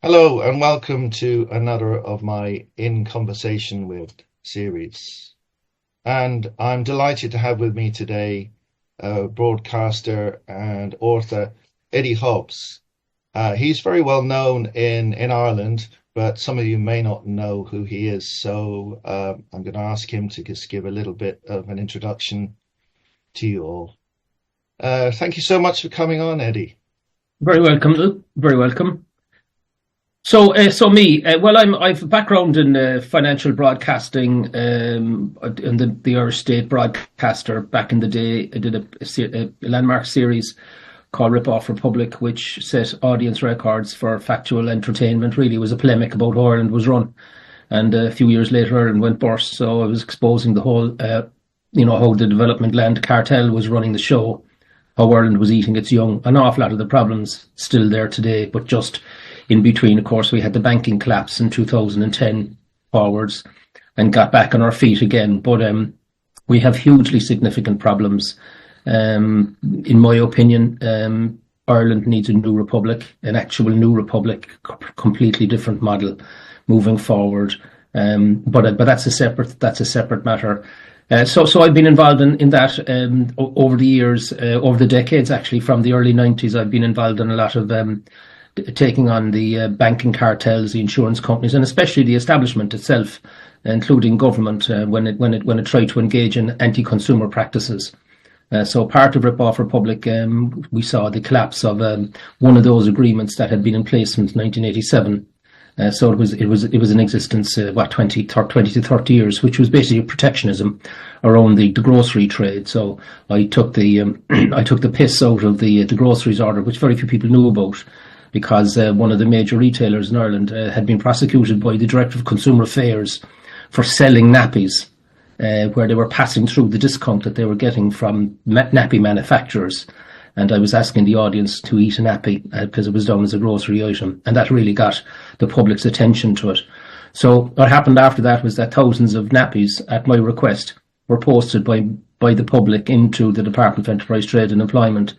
Hello and welcome to another of my In Conversation With series. And I'm delighted to have with me today broadcaster and author Eddie Hobbs. He's very well known in Ireland, but some of you may not know who he is. So I'm going to ask him to just give a little bit of an introduction to you all. Thank you so much for coming on, Eddie. Very welcome, Luke. Very welcome. I've a background in financial broadcasting, and the Irish State broadcaster back in the day. I did a landmark series called Rip Off Republic, which set audience records for factual entertainment. Really, it was a polemic about how Ireland was run, and a few years later, Ireland went burst. So I was exposing the whole, how the development land cartel was running the show, how Ireland was eating its young. An awful lot of the problems still there today, but just in between, of course, we had the banking collapse in 2010 forwards and got back on our feet again. But we have hugely significant problems. In my opinion, Ireland needs a new republic, an actual new republic, completely different model moving forward. But that's a separate matter. So I've been involved in that over the years, over the decades, actually, from the early 90s. I've been involved in a lot of taking on the banking cartels, the insurance companies, and especially the establishment itself, including government, when it tried to engage in anti-consumer practices. So part of Rip Off Republic, we saw the collapse of one of those agreements that had been in place since 1987. So it was in existence 20 to 30 years, which was basically protectionism around the grocery trade. So I took the I took the piss out of the groceries order, which very few people knew about, because one of the major retailers in Ireland had been prosecuted by the Director of Consumer Affairs for selling nappies, where they were passing through the discount that they were getting from nappy manufacturers. And I was asking the audience to eat a nappy because it was done as a grocery item. And that really got the public's attention to it. So what happened after that was that thousands of nappies, at my request, were posted by the public into the Department of Enterprise, Trade and Employment.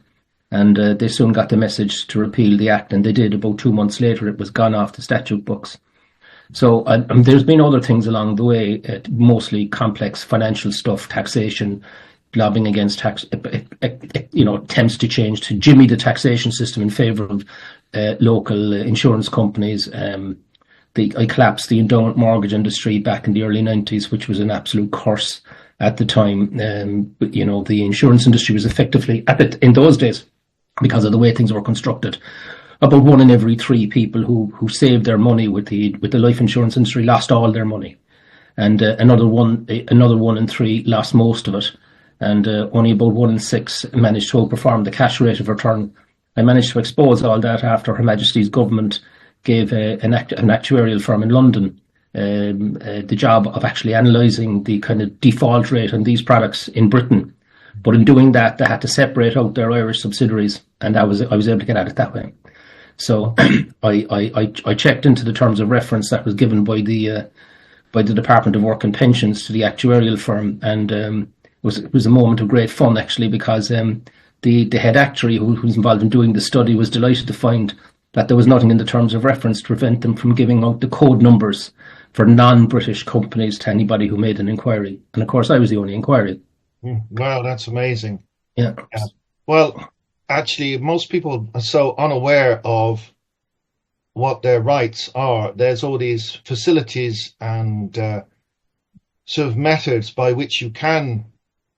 And they soon got the message to repeal the act, and they did. About 2 months later, it was gone off the statute books. So there's been other things along the way, mostly complex financial stuff, taxation, lobbying against tax, attempts to jimmy the taxation system in favour of local insurance companies. I collapsed the endowment mortgage industry back in the early 90s, which was an absolute curse at the time. The insurance industry was effectively, in those days, because of the way things were constructed, about 1 in every 3 people who saved their money with the life insurance industry lost all their money, and another one in 3 lost most of it, and only about 1 in 6 managed to outperform the cash rate of return. I managed to expose all that after Her Majesty's government gave an actuarial firm in London the job of actually analysing the kind of default rate on these products in Britain. But in doing that, they had to separate out their Irish subsidiaries, and I was able to get at it that way. So I checked into the terms of reference that was given by the Department of Work and Pensions to the actuarial firm, and it was a moment of great fun, actually, because the head actuary who was involved in doing the study was delighted to find that there was nothing in the terms of reference to prevent them from giving out the code numbers for non-British companies to anybody who made an inquiry. And of course, I was the only inquiry. Wow, that's amazing. Yeah. Well, actually, most people are so unaware of what their rights are. There's all these facilities and sort of methods by which you can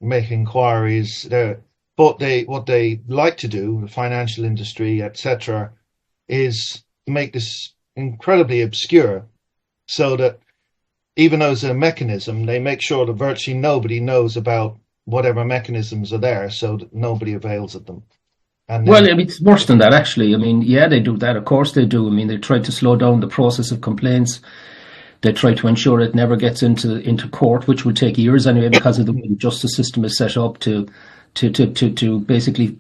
make inquiries. But what they like to do, the financial industry, etc., is make this incredibly obscure, so that even though there's a mechanism, they make sure that virtually nobody knows about whatever mechanisms are there, so that nobody avails of them. And then, well, it's worse than that, actually. I mean, yeah, they do that. Of course they do. I mean, they try to slow down the process of complaints. They try to ensure it never gets into court, which would take years anyway, because of the way the justice system is set up to basically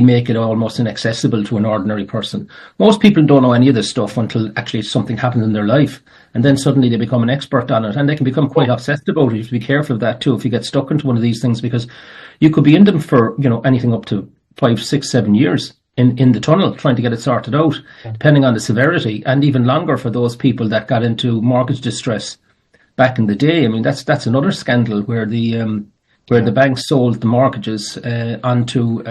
make it almost inaccessible to an ordinary person. Most people don't know any of this stuff until actually something happens in their life, and then suddenly they become an expert on it, and they can become quite obsessed about it. You have to be careful of that too if you get stuck into one of these things, because you could be in them for anything up to 5, 6, 7 years in the tunnel trying to get it sorted out, depending on the severity, and even longer for those people that got into mortgage distress back in the day. I mean, that's another scandal where the banks sold the mortgages onto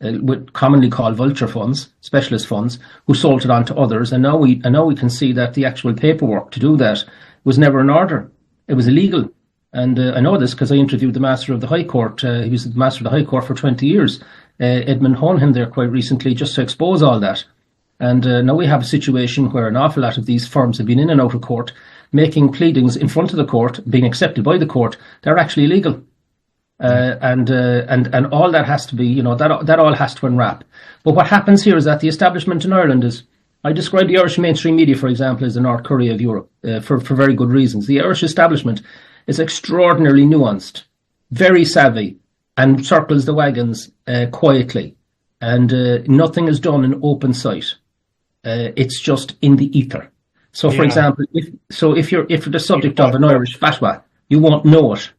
what commonly called vulture funds, specialist funds, who sold it on to others. And now we can see that the actual paperwork to do that was never in order. It was illegal. And I know this because I interviewed the Master of the High Court. He was the Master of the High Court for 20 years. Edmund Honehan there quite recently, just to expose all that. And now we have a situation where an awful lot of these firms have been in and out of court, making pleadings in front of the court, being accepted by the court. They're actually illegal. And all that has to be, that all has to unwrap. But what happens here is that the establishment in Ireland is, I describe the Irish mainstream media, for example, as the North Korea of Europe, for very good reasons. The Irish establishment is extraordinarily nuanced, very savvy, and circles the wagons quietly. And nothing is done in open sight. It's just in the ether. So, for example, if you're the subject of an Irish fatwa, you won't know it.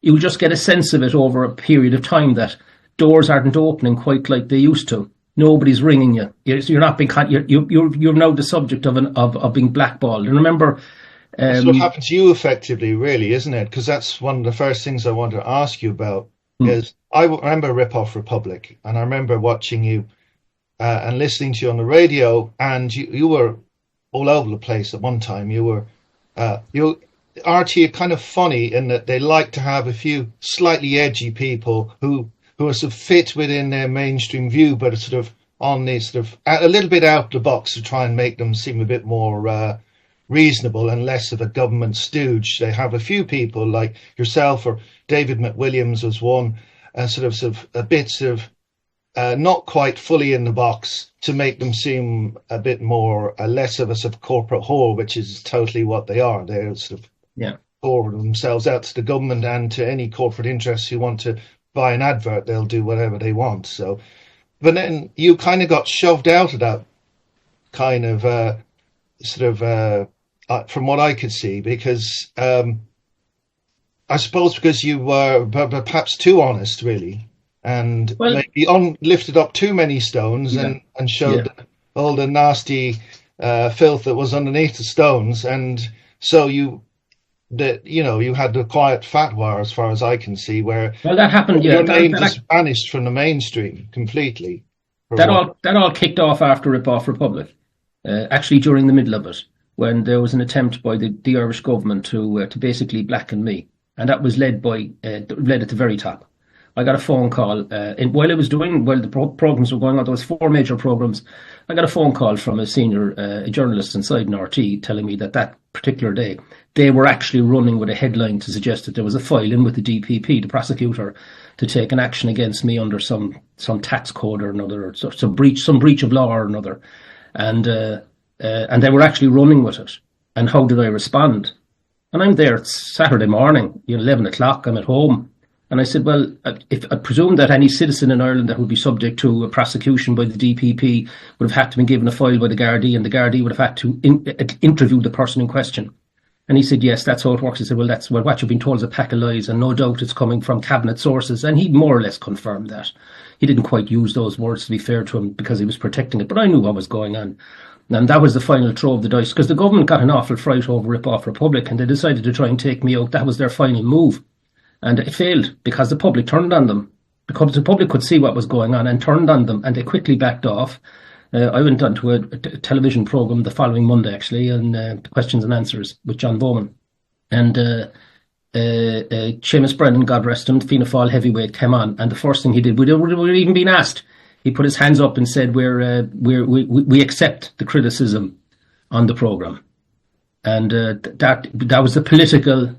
You'll just get a sense of it over a period of time that doors aren't opening quite like they used to. Nobody's ringing you. You're not being. You're now the subject of being blackballed. And remember, that's what happened to you, effectively, really, isn't it? Because that's one of the first things I want to ask you about. Is I remember Rip Off Republic, and I remember watching you and listening to you on the radio, and you were all over the place at one time. RT are kind of funny in that they like to have a few slightly edgy people who are sort of fit within their mainstream view, but are sort of on this sort of a little bit out the box to try and make them seem a bit more reasonable and less of a government stooge. They have a few people like yourself, or David McWilliams was one, sort of a bit not quite fully in the box to make them seem a bit more less of a sort of corporate whore, which is totally what they are. They're sort of forward themselves out to the government and to any corporate interests who want to buy an advert. They'll do whatever they want. So, but then you kind of got shoved out of that kind of from what I could see, because I suppose because you were perhaps too honest, really, and maybe lifted up too many stones and showed all the nasty filth that was underneath the stones, and so you had the quiet fatwa, as far as I can see, where that happened. Your name just vanished from the mainstream completely. That all kicked off after Rip Off Republic, actually during the middle of it, when there was an attempt by the Irish government to basically blacken me, and that was led at the very top. I got a phone call while the programs were going on. There was 4 major programs. I got a phone call from a senior a journalist inside an RT telling me that particular day they were actually running with a headline to suggest that there was a file in with the DPP, the prosecutor, to take an action against me under some tax code or another, or some breach of law or another, and they were actually running with it. And how did I respond? And I'm there. It's Saturday morning, 11 o'clock. I'm at home. And I said, well, I presume that any citizen in Ireland that would be subject to a prosecution by the DPP would have had to be given a file by the Gardaí, and the Gardaí would have had to interview the person in question. And he said, yes, that's how it works. He said, well, what you've been told is a pack of lies, and no doubt it's coming from cabinet sources. And he more or less confirmed that. He didn't quite use those words, to be fair to him, because he was protecting it. But I knew what was going on. And that was the final throw of the dice, because the government got an awful fright over Rip Off Republic, and they decided to try and take me out. That was their final move. And it failed because the public turned on them, because the public could see what was going on and turned on them, and they quickly backed off. I went on to a television programme the following Monday, actually, and questions and answers with John Bowman. And Seamus Brennan, God rest him, the Fianna Fáil heavyweight, came on, and the first thing he did, without even being asked, he put his hands up and said, we accept the criticism on the programme. And that was the political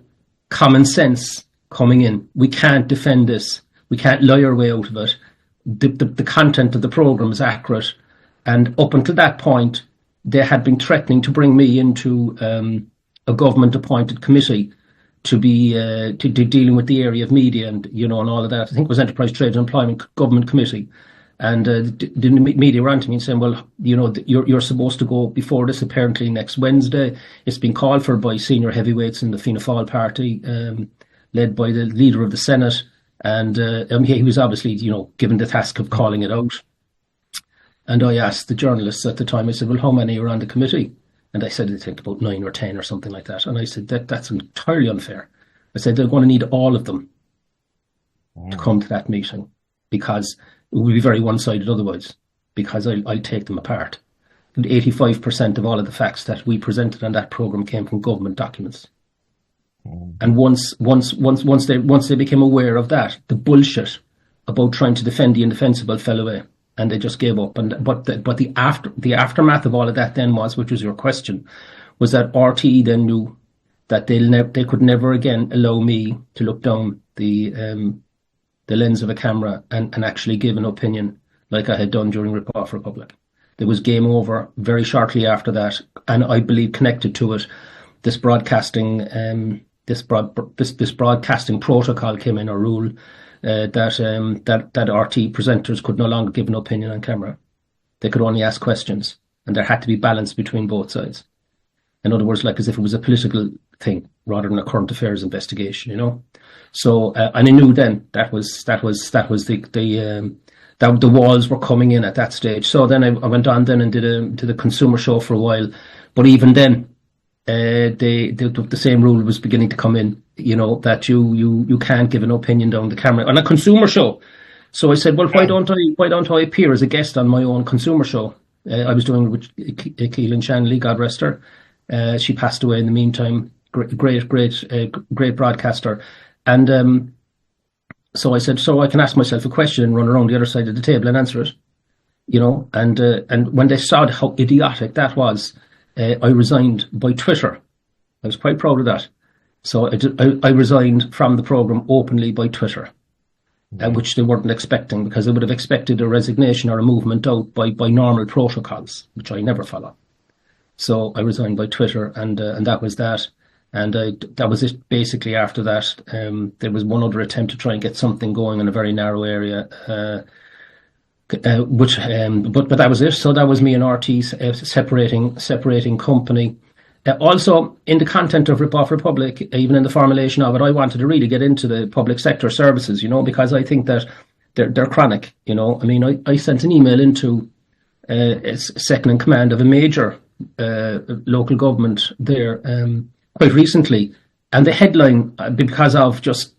common sense coming in. We can't defend this. We can't lie our way out of it. The content of the programme is accurate. And up until that point, they had been threatening to bring me into a government-appointed committee to be dealing with the area of media and all of that. I think it was Enterprise, Trade and Employment Government Committee. And the media ran to me and saying, well, you're supposed to go before this apparently next Wednesday. It's been called for by senior heavyweights in the Fianna Fáil party, led by the leader of the Senate. And he was obviously, given the task of calling it out. And I asked the journalists at the time, I said, well, how many are on the committee? And I said, I think about 9 or 10 or something like that. And I said, that's entirely unfair. I said, they're going to need all of them to come to that meeting, because it will be very one-sided otherwise, because I'll take them apart. And 85% of all of the facts that we presented on that programme came from government documents. And once they became aware of that, the bullshit about trying to defend the indefensible fell away, and they just gave up. But the aftermath of all of that then was, which was your question, was that RTE then knew that they could never again allow me to look down the lens of a camera and actually give an opinion like I had done during Rip Off Republic. There was game over very shortly after that, and I believe connected to it, this broadcasting protocol came in, or rule, that RT presenters could no longer give an opinion on camera. They could only ask questions, and there had to be balance between both sides. In other words, like as if it was a political thing rather than a current affairs investigation, you know. So, and I knew then that was the walls were coming in at that stage. So then I went on then and did a consumer show for a while, but even then, the same rule was beginning to come in, you know, that you can't give an opinion down the camera on a consumer show. So I said, well, why don't I appear as a guest on my own consumer show? I was doing it with Keelan Shanley, God rest her. She passed away in the meantime. Great broadcaster. And so I said, so I can ask myself a question and run around the other side of the table and answer it, you know. And when they saw how idiotic that was, I resigned by Twitter. I was quite proud of that. So I resigned from the programme openly by Twitter, which they weren't expecting, because they would have expected a resignation or a movement out by normal protocols, which I never follow. So I resigned by Twitter, and that was that. And that was it. Basically, after that, there was one other attempt to try and get something going in a very narrow area, but that was it. So that was me and RT separating company. Also, in the content of Rip Off Republic, even in the formulation of it, I wanted to really get into the public sector services, you know, because I think that they're chronic. You know, I mean, I sent an email into second in command of a major local government there quite recently, and the headline, because of just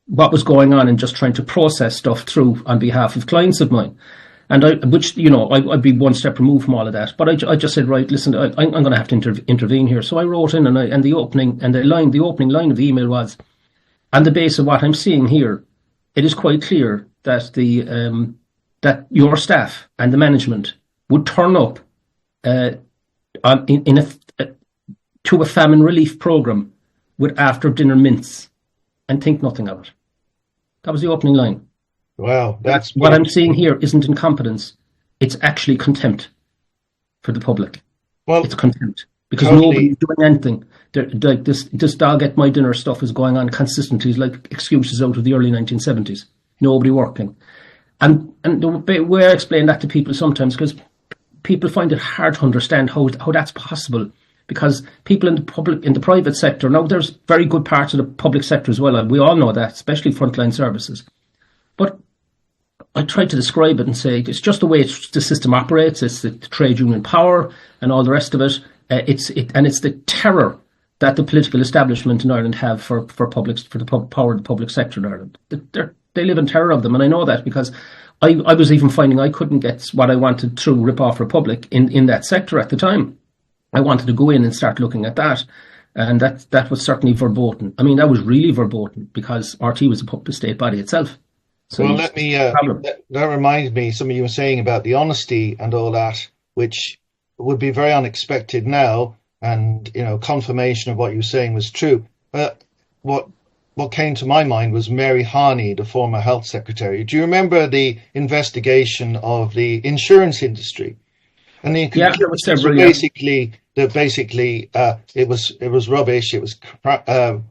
what was going on and just trying to process stuff through on behalf of clients of mine, and I'd be one step removed from all of that. But I just said, right, listen, I'm going to have to intervene here. So I wrote in, and the opening line of the email was, on the basis of what I'm seeing here, it is quite clear that that your staff and the management would turn up to a famine relief programme with after dinner mints and think nothing of it. That was the opening line. Wow, that's what I'm seeing here isn't incompetence; it's actually contempt for the public. Well, it's contempt because nobody's doing anything. Like this dog at my dinner stuff is going on consistently. It's like excuses out of the early 1970s. Nobody working, and the way I explain that to people sometimes, because people find it hard to understand how that's possible. Because people in the private sector, now there's very good parts of the public sector as well, and we all know that, especially frontline services. But I try to describe it and say it's just the way the system operates. It's the trade union power and all the rest of it. It's the terror that the political establishment in Ireland have for the power of the public sector in Ireland. They live in terror of them, and I know that because I was even finding I couldn't get what I wanted through Rip Off Republic in that sector at the time. I wanted to go in and start looking at that, and that was certainly verboten. I mean, that was really verboten because RT was a state body itself. So well, let me. That reminds me, something you were saying about the honesty and all that, which would be very unexpected now, and you know, confirmation of what you were saying was true. What came to my mind was Mary Harney, the former health secretary. Do you remember the investigation of the insurance industry? And the basically it was rubbish. It was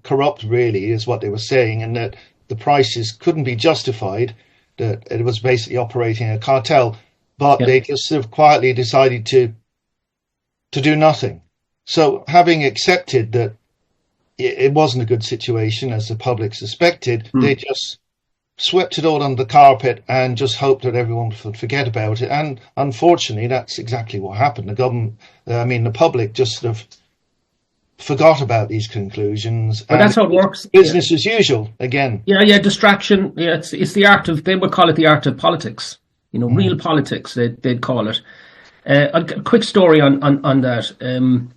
corrupt, really, is what they were saying, and that the prices couldn't be justified. That it was basically operating a cartel, but they just sort of quietly decided to do nothing. So, having accepted that it wasn't a good situation, as the public suspected, they just swept it all under the carpet and just hoped that everyone would forget about it. And unfortunately, that's exactly what happened. The public just sort of forgot about these conclusions. But that's how it works. Business as usual again. Yeah, distraction. Yeah, it's the art of, they would call it the art of politics. Real politics, they'd call it. A quick story on that.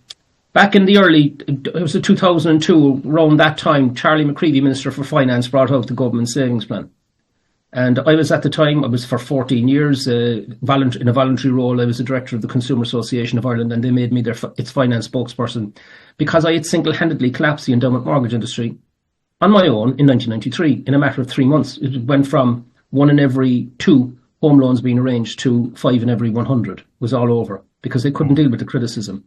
Back in it was 2002, around that time, Charlie McCreevy, Minister for Finance, brought out the government savings plan. And I was at the time, I was for 14 years in a voluntary role. I was the director of the Consumer Association of Ireland, and they made me its finance spokesperson because I had single-handedly collapsed the endowment mortgage industry on my own in 1993 in a matter of 3 months. It went from 1 in every 2 home loans being arranged to 5 in every 100. It was all over because they couldn't deal with the criticism.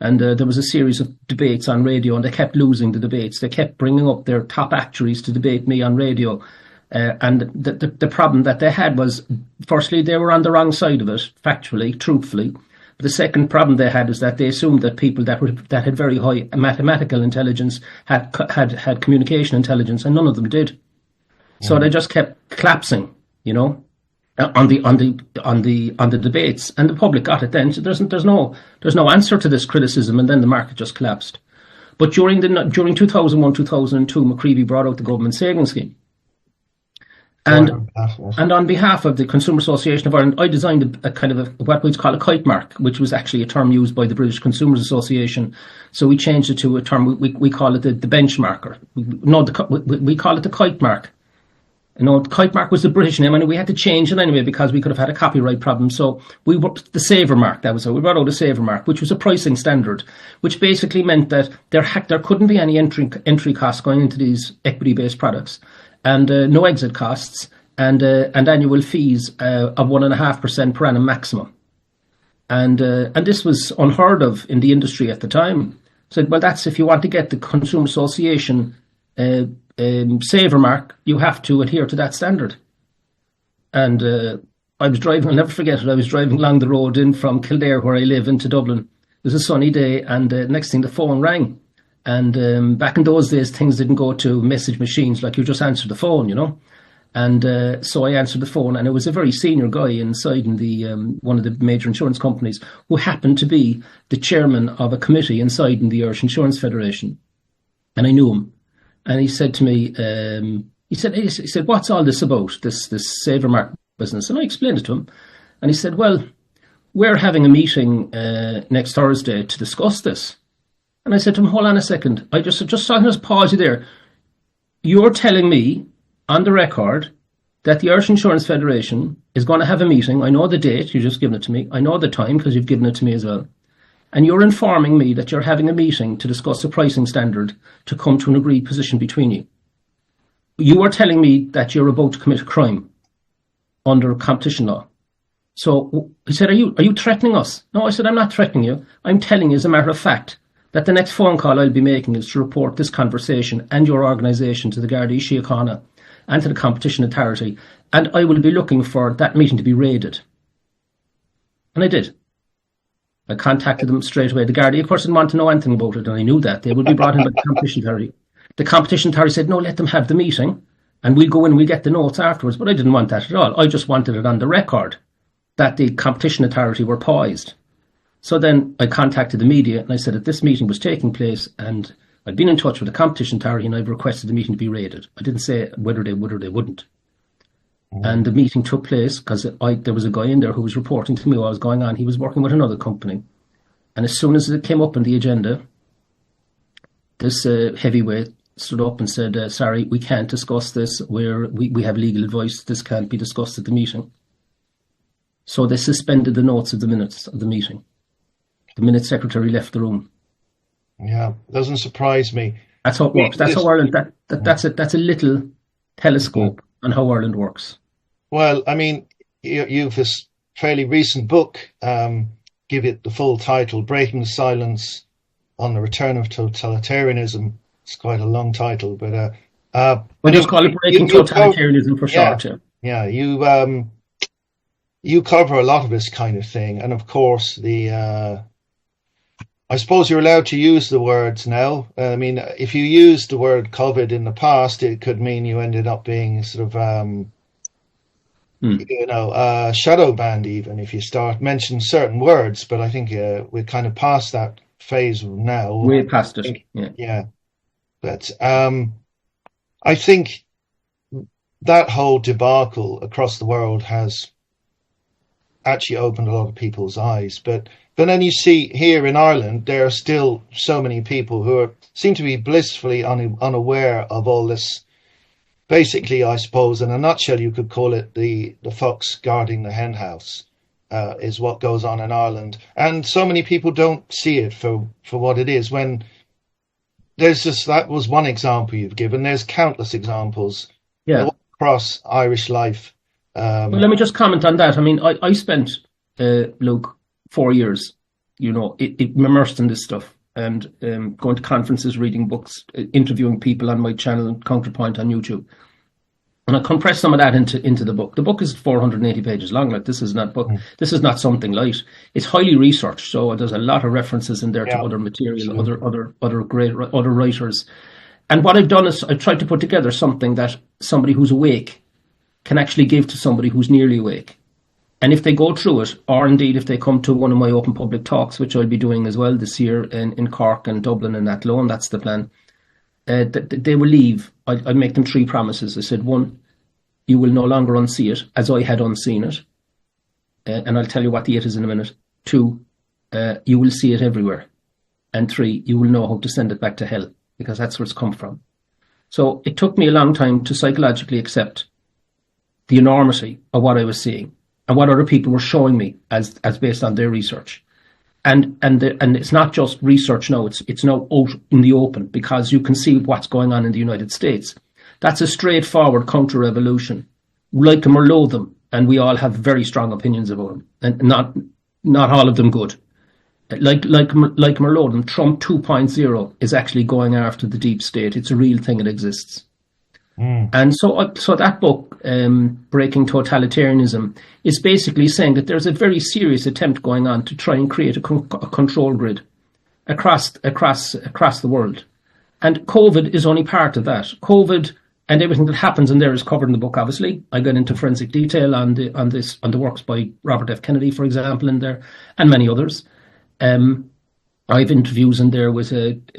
And there was a series of debates on radio, and they kept losing the debates. They kept bringing up their top actuaries to debate me on radio. And the problem that they had was, firstly, they were on the wrong side of it, factually, truthfully. But the second problem they had is that they assumed that people that had very high mathematical intelligence had communication intelligence, and none of them did. So they just kept collapsing, on the debates, and the public got it then. So there's no answer to this criticism, and then the market just collapsed. But during 2001, 2002, McCreevy brought out the government savings scheme. And on behalf of the Consumer Association of Ireland, I designed a kind of what we'd call a kite mark, which was actually a term used by the British Consumers Association. So we changed it to a term, we call it the benchmarker. We call it the kite mark. The kite mark was the British name, and we had to change it anyway because we could have had a copyright problem. So we worked the saver mark. That was how we brought out a saver mark, which was a pricing standard, which basically meant that there couldn't be any entry costs going into these equity-based products, and no exit costs, and annual fees of 1.5% per annum maximum. And this was unheard of in the industry at the time. So, well, that's if you want to get the Consumer Association saver mark, you have to adhere to that standard. And I was driving, I'll never forget it, I was driving along the road in from Kildare, where I live, into Dublin. It was a sunny day, and next thing the phone rang. And back in those days, things didn't go to message machines, like you just answered the phone, And so I answered the phone, and it was a very senior guy inside in the one of the major insurance companies, who happened to be the chairman of a committee inside in the Irish Insurance Federation. And I knew him. And he said to me, he said, what's all this about, this saver mark business? And I explained it to him. And he said, well, we're having a meeting next Thursday to discuss this. And I said to him, hold on a second. I just pause you there. You're telling me on the record that the Irish Insurance Federation is going to have a meeting. I know the date, you've just given it to me. I know the time because you've given it to me as well. And you're informing me that you're having a meeting to discuss a pricing standard to come to an agreed position between you. You are telling me that you're about to commit a crime under competition law. So he said, are you threatening us? No, I said, I'm not threatening you. I'm telling you as a matter of fact that the next phone call I'll be making is to report this conversation and your organisation to the Gardaí Síochána and to the Competition Authority, and I will be looking for that meeting to be raided. And I did. I contacted them straight away. The Gardaí, of course, didn't want to know anything about it, and I knew that. They would be brought in by the Competition Authority. The Competition Authority said, no, let them have the meeting, and we'll go in and we'll get the notes afterwards. But I didn't want that at all. I just wanted it on the record that the Competition Authority were poised. So then I contacted the media, and I said that this meeting was taking place, and I'd been in touch with the Competition Authority, and I've requested the meeting to be raided. I didn't say whether they would or they wouldn't. And the meeting took place because there was a guy in there who was reporting to me what was going on. He was working with another company. And as soon as it came up on the agenda, this heavyweight stood up and said, sorry, we can't discuss this. We have legal advice. This can't be discussed at the meeting. So they suspended the notes of the minutes of the meeting. The minute secretary left the room. Yeah, doesn't surprise me. That's how it works. That's how Ireland, that's a little telescope on how Ireland works. Well, I mean, you've this fairly recent book, give it the full title, Breaking the Silence on the Return of Totalitarianism. It's quite a long title, but... we just call it Breaking Totalitarianism for short. Yeah, you cover a lot of this kind of thing. And of course, I suppose you're allowed to use the words now. I mean, if you used the word COVID in the past, it could mean you ended up being sort of, shadow banned even if you start mentioning certain words. But I think we're kind of past that phase now. Way past it. Yeah. But I think that whole debacle across the world has actually opened a lot of people's eyes. But then you see here in Ireland, there are still so many people who seem to be blissfully unaware of all this. Basically, I suppose, in a nutshell, you could call it the fox guarding the hen house, is what goes on in Ireland. And so many people don't see it for what it is. When that was one example you've given. There's countless examples across Irish life. Well, let me just comment on that. I mean, I spent, Luke, 4 years, immersed in this stuff, and going to conferences, reading books, interviewing people on my channel, Counterpoint on YouTube. And I compressed some of that into the book. The book is 480 pages long. Like, this is not something light. It's highly researched, so there's a lot of references in there to other material, other writers. And what I've done is I've tried to put together something that somebody who's awake can actually give to somebody who's nearly awake. And if they go through it, or indeed if they come to one of my open public talks, which I'll be doing as well this year in Cork and Dublin and Athlone, that's the plan, they will leave. I make them 3 promises. I said, 1, you will no longer unsee it, as I had unseen it. And I'll tell you what the it is in a minute. 2, you will see it everywhere. And 3, you will know how to send it back to hell, because that's where it's come from. So it took me a long time to psychologically accept the enormity of what I was seeing and what other people were showing me as based on their research. And it's not just research now, it's now out in the open, because you can see what's going on in the United States. That's a straightforward counter-revolution. Like them or loathe them, and we all have very strong opinions about them, and not all of them good. Like them or loathe them, Trump 2.0 is actually going after the deep state. It's a real thing, it exists. And so that book, Breaking Totalitarianism, is basically saying that there's a very serious attempt going on to try and create a control grid across the world. And COVID is only part of that. COVID and everything that happens in there is covered in the book, obviously. I get into forensic detail on the works by Robert F. Kennedy, for example, in there, and many others. I have interviews in there with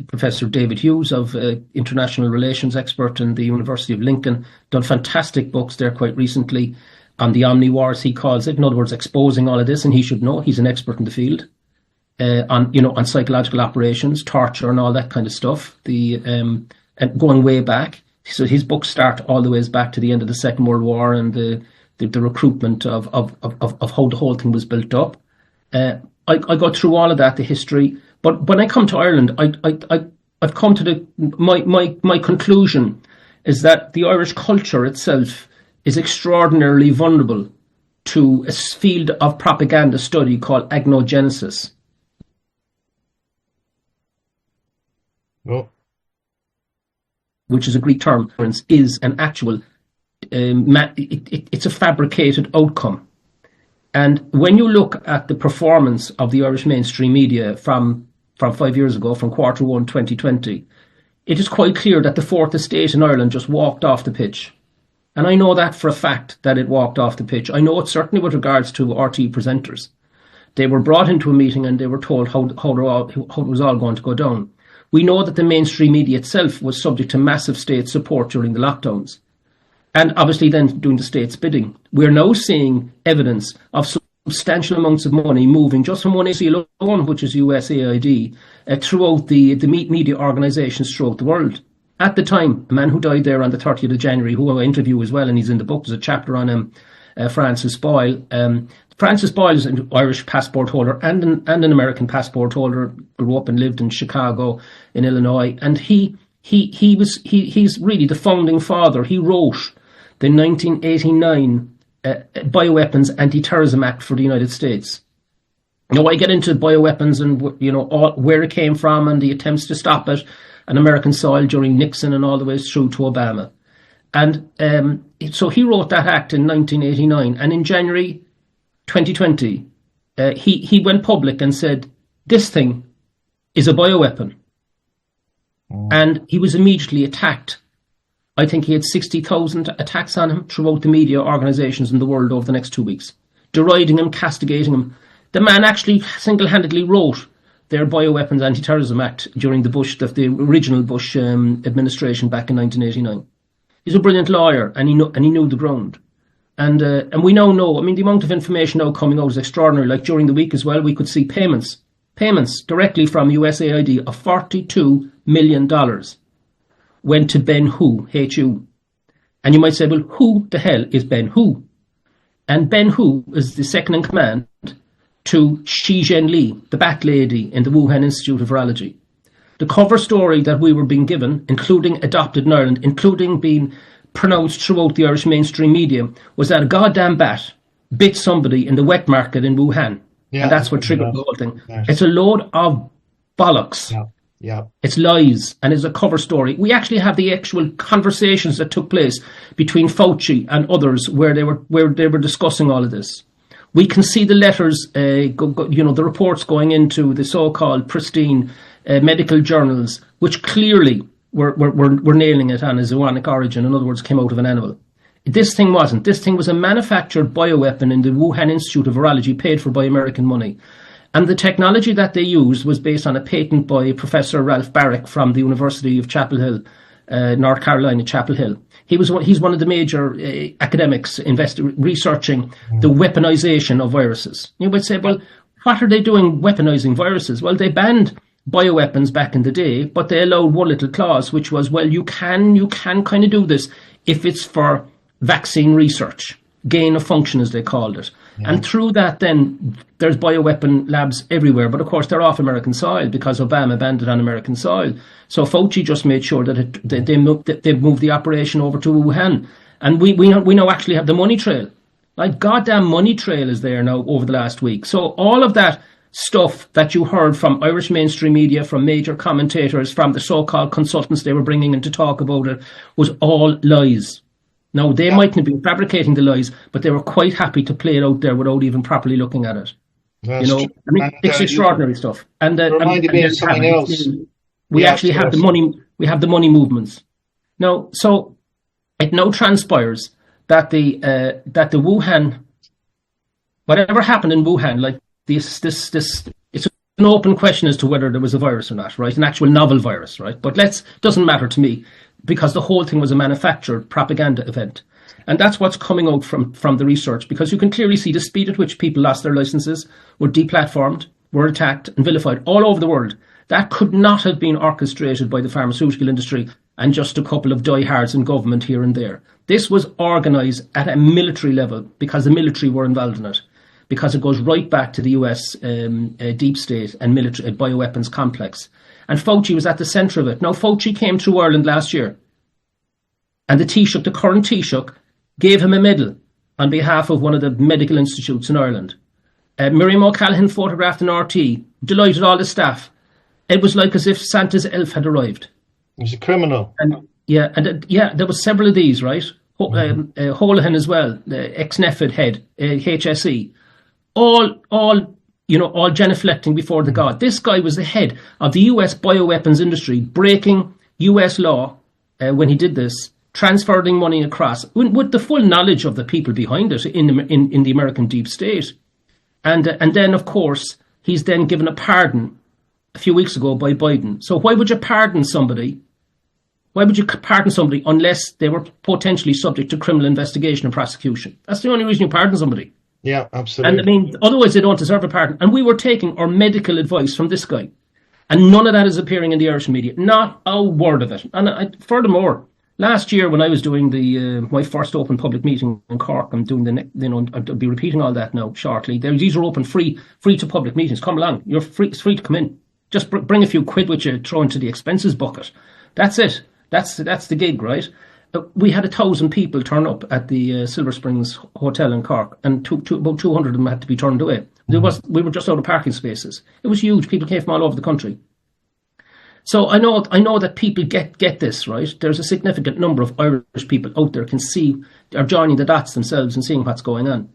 Professor David Hughes, of international relations expert in the University of Lincoln, done fantastic books there quite recently on the omni-wars, he calls it. In other words, exposing all of this, and he should know, he's an expert in the field, on psychological operations, torture and all that kind of stuff, and going way back. So his books start all the ways back to the end of the Second World War and the recruitment of how the whole thing was built up. I go through all of that, the history. But when I come to Ireland, I've come to my conclusion is that the Irish culture itself is extraordinarily vulnerable to a field of propaganda study called agnogenesis. Oh. Which is a Greek term, is an actual, it's a fabricated outcome. And when you look at the performance of the Irish mainstream media from 5 years ago, from Q1 2020, it is quite clear that the fourth estate in Ireland just walked off the pitch. And I know that for a fact, that it walked off the pitch. I know it certainly with regards to RTÉ presenters. They were brought into a meeting and they were told how it was all going to go down. We know that the mainstream media itself was subject to massive state support during the lockdowns, and obviously then doing the state's bidding. We're now seeing evidence of substantial amounts of money moving just from one agency alone, which is USAID, throughout the media organisations throughout the world. At the time, a man who died there on the 30th of January, who I interview as well, and he's in the book, there's a chapter on him, Francis Boyle. Francis Boyle is an Irish passport holder and an American passport holder, grew up and lived in Chicago, in Illinois, and he's really the founding father. He wrote the 1989 Bioweapons Anti-Terrorism Act for the United States. Now, I get into bioweapons and where it came from and the attempts to stop it on American soil during Nixon and all the way through to Obama. And so he wrote that act in 1989, and in January 2020, he went public and said, this thing is a bioweapon. And he was immediately attacked. I think he had 60,000 attacks on him throughout the media organisations in the world over the next 2 weeks, deriding him, castigating him. The man actually single-handedly wrote their Bioweapons Anti-Terrorism Act during the original Bush administration back in 1989. He's a brilliant lawyer, and he knew the ground. And we now know, I mean, the amount of information now coming out is extraordinary. Like during the week as well, we could see payments directly from USAID of $42 million went to Ben Hu, H-U. And you might say, well, who the hell is Ben Hu? And Ben Hu is the second in command to Xi Zhenli, the Bat Lady in the Wuhan Institute of Virology. The cover story that we were being given, including adopted in Ireland, including being pronounced throughout the Irish mainstream media, was that a goddamn bat bit somebody in the wet market in Wuhan. Yeah, and that's what triggered the whole thing. Yes. It's a load of bollocks. Yeah. It's lies, and it's a cover story. We actually have the actual conversations that took place between Fauci and others where they were discussing all of this. We can see the letters, the reports going into the so-called pristine medical journals, which clearly were nailing it on a zoonic origin. In other words, came out of an animal. This thing wasn't. This thing was a manufactured bioweapon in the Wuhan Institute of Virology, paid for by American money. And the technology that they used was based on a patent by Professor Ralph Barrick from the University of Chapel Hill, North Carolina, Chapel Hill. He's one of the major academics researching the weaponization of viruses. You would say, well, what are they doing weaponizing viruses? Well, they banned bioweapons back in the day, but they allowed one little clause, which was, well, you can kind of do this if it's for vaccine research, gain of function, as they called it. Yeah. And through that, then, there's bioweapon labs everywhere. But, of course, they're off American soil because Obama banned it on American soil. So Fauci just made sure that they moved the operation over to Wuhan. And we now actually have the money trail. Like, goddamn money trail is there now over the last week. So all of that stuff that you heard from Irish mainstream media, from major commentators, from the so-called consultants they were bringing in to talk about it, was all lies. Now, they mightn't be fabricating the lies, but they were quite happy to play it out there without even properly looking at it. That's true. I mean, it's extraordinary stuff. And reminded me of something else. We actually have the money. We have the money movements. Now, so it now transpires that the Wuhan, whatever happened in Wuhan, like this, it's an open question as to whether there was a virus or not, right? An actual novel virus, right? But doesn't matter to me, because the whole thing was a manufactured propaganda event. And that's what's coming out from the research, because you can clearly see the speed at which people lost their licenses, were deplatformed, were attacked and vilified all over the world. That could not have been orchestrated by the pharmaceutical industry and just a couple of diehards in government here and there. This was organised at a military level, because the military were involved in it, because it goes right back to the US deep state and military bioweapons complex. And Fauci was at the centre of it. Now, Fauci came through Ireland last year, and the current Taoiseach, gave him a medal on behalf of one of the medical institutes in Ireland. Miriam O'Callaghan photographed an RT, delighted all the staff. It was like as if Santa's elf had arrived. He was a criminal. And there was several of these, right? Holohan as well, the ex-NEFID head, HSE, all genuflecting before the god. This guy was the head of the US bioweapons industry, breaking US law when he did this, transferring money across with the full knowledge of the people behind it in the American deep state. And then, of course, he's then given a pardon a few weeks ago by Biden. So why would you pardon somebody? Why would you pardon somebody unless they were potentially subject to criminal investigation and prosecution? That's the only reason you pardon somebody. Yeah, absolutely. And I mean, otherwise they don't deserve a pardon. And we were taking our medical advice from this guy. And none of that is appearing in the Irish media. Not a word of it. And furthermore, last year when I was doing my first open public meeting in Cork, I'm doing I'll be repeating all that now shortly. These are open free to public meetings. Come along. It's free to come in. Just bring a few quid with you, throw into the expenses bucket. That's it. That's the gig, right? We had 1,000 people turn up at the Silver Springs Hotel in Cork, and about 200 of them had to be turned away. We were just out of parking spaces. It was huge. People came from all over the country. So I know that people get this, right? There's a significant number of Irish people out there are joining the dots themselves and seeing what's going on.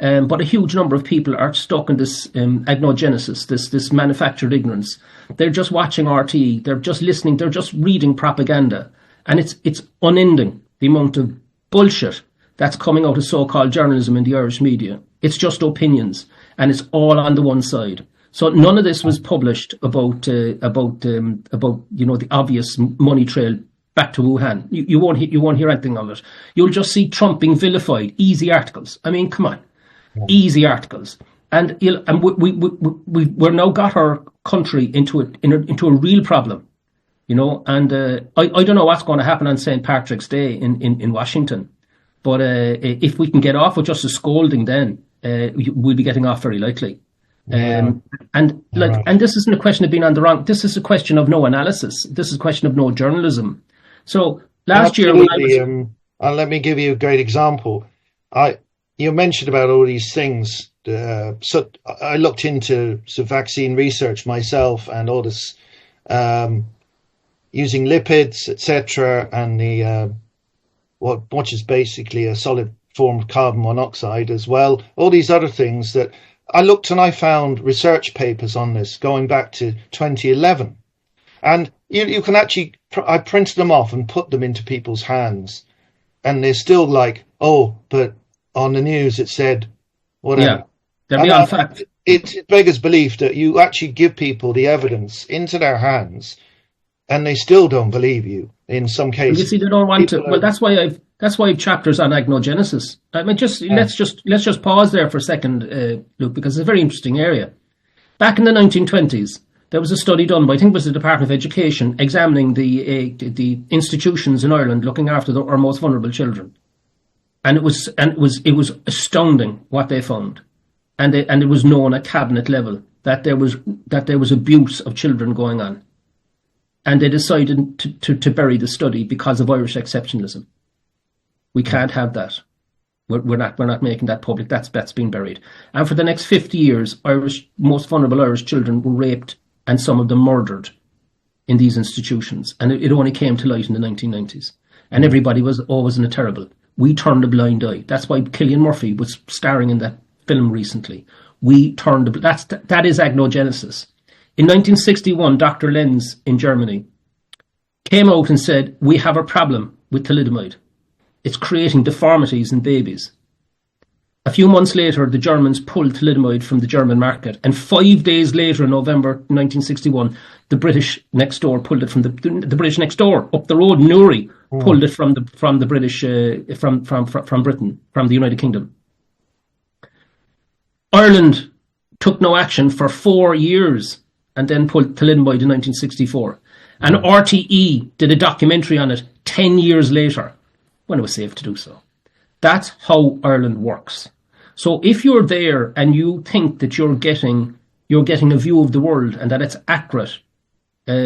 But a huge number of people are stuck in this agnogenesis, this manufactured ignorance. They're just watching RTE, they're just listening, they're just reading propaganda. And it's unending, the amount of bullshit that's coming out of so-called journalism in the Irish media. It's just opinions, and it's all on the one side. So none of this was published about the obvious money trail back to Wuhan. You won't hear anything of it. You'll just see Trump being vilified. Easy articles. I mean, come on, easy articles. And we've now got our country into a real problem, And I don't know what's going to happen on St. Patrick's Day in Washington, but if we can get off with just a scolding, then we'll be getting off very likely. And this isn't a question of being on the wrong. This is a question of no analysis. This is a question of no journalism. So last year, when I was, let me give you a great example. You mentioned about all these things. So I looked into some vaccine research myself, and all this using lipids, etc., and the which is basically a solid form of carbon monoxide as well. All these other things that I looked, and I found research papers on this going back to 2011, and you can actually, I printed them off and put them into people's hands, and they're still like, oh, but on the news it said whatever. Yeah, they're beyond fact. It beggars belief that you actually give people the evidence into their hands, and they still don't believe you in some cases. You see, they don't want to. Well, that's why I've chapters on agnogenesis. I mean, let's just pause there for a second, Luke, because it's a very interesting area. Back in the 1920s, there was a study done by, I think it was the Department of Education, examining the institutions in Ireland looking after our most vulnerable children, and it was astounding what they found, and it was known at cabinet level that there was abuse of children going on. And they decided to bury the study because of Irish exceptionalism. We can't have that. We're not making that public. That's been buried. And for the next 50 years, most vulnerable Irish children were raped and some of them murdered in these institutions. And it only came to light in the 1990s. And everybody was always in a terrible. We turned a blind eye. That's why Cillian Murphy was starring in that film recently. That is agnogenesis. In 1961, Dr. Lenz in Germany came out and said, we have a problem with thalidomide. It's creating deformities in babies. A few months later, the Germans pulled thalidomide from the German market. And 5 days later, in November 1961, the British next door pulled it from the British next door, up the road, Newry, pulled it from the British, from Britain, from the United Kingdom. Ireland took no action for 4 years, and then pulled thalidomide in 1964. And RTE did a documentary on it 10 years later, when it was safe to do so. That's how Ireland works. So if you're there and you think that you're getting a view of the world and that it's accurate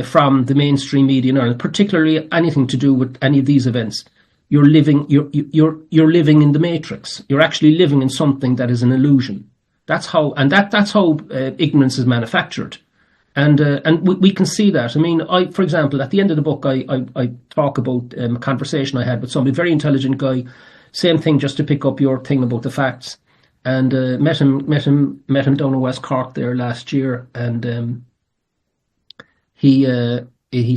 from the mainstream media in Ireland, particularly anything to do with any of these events, you're living in the matrix. You're actually living in something that is an illusion. That's how ignorance is manufactured. And we can see that. I mean, for example, at the end of the book, I talk about a conversation I had with somebody, very intelligent guy. Same thing, just to pick up your thing about the facts. And met him down in West Cork there last year. And he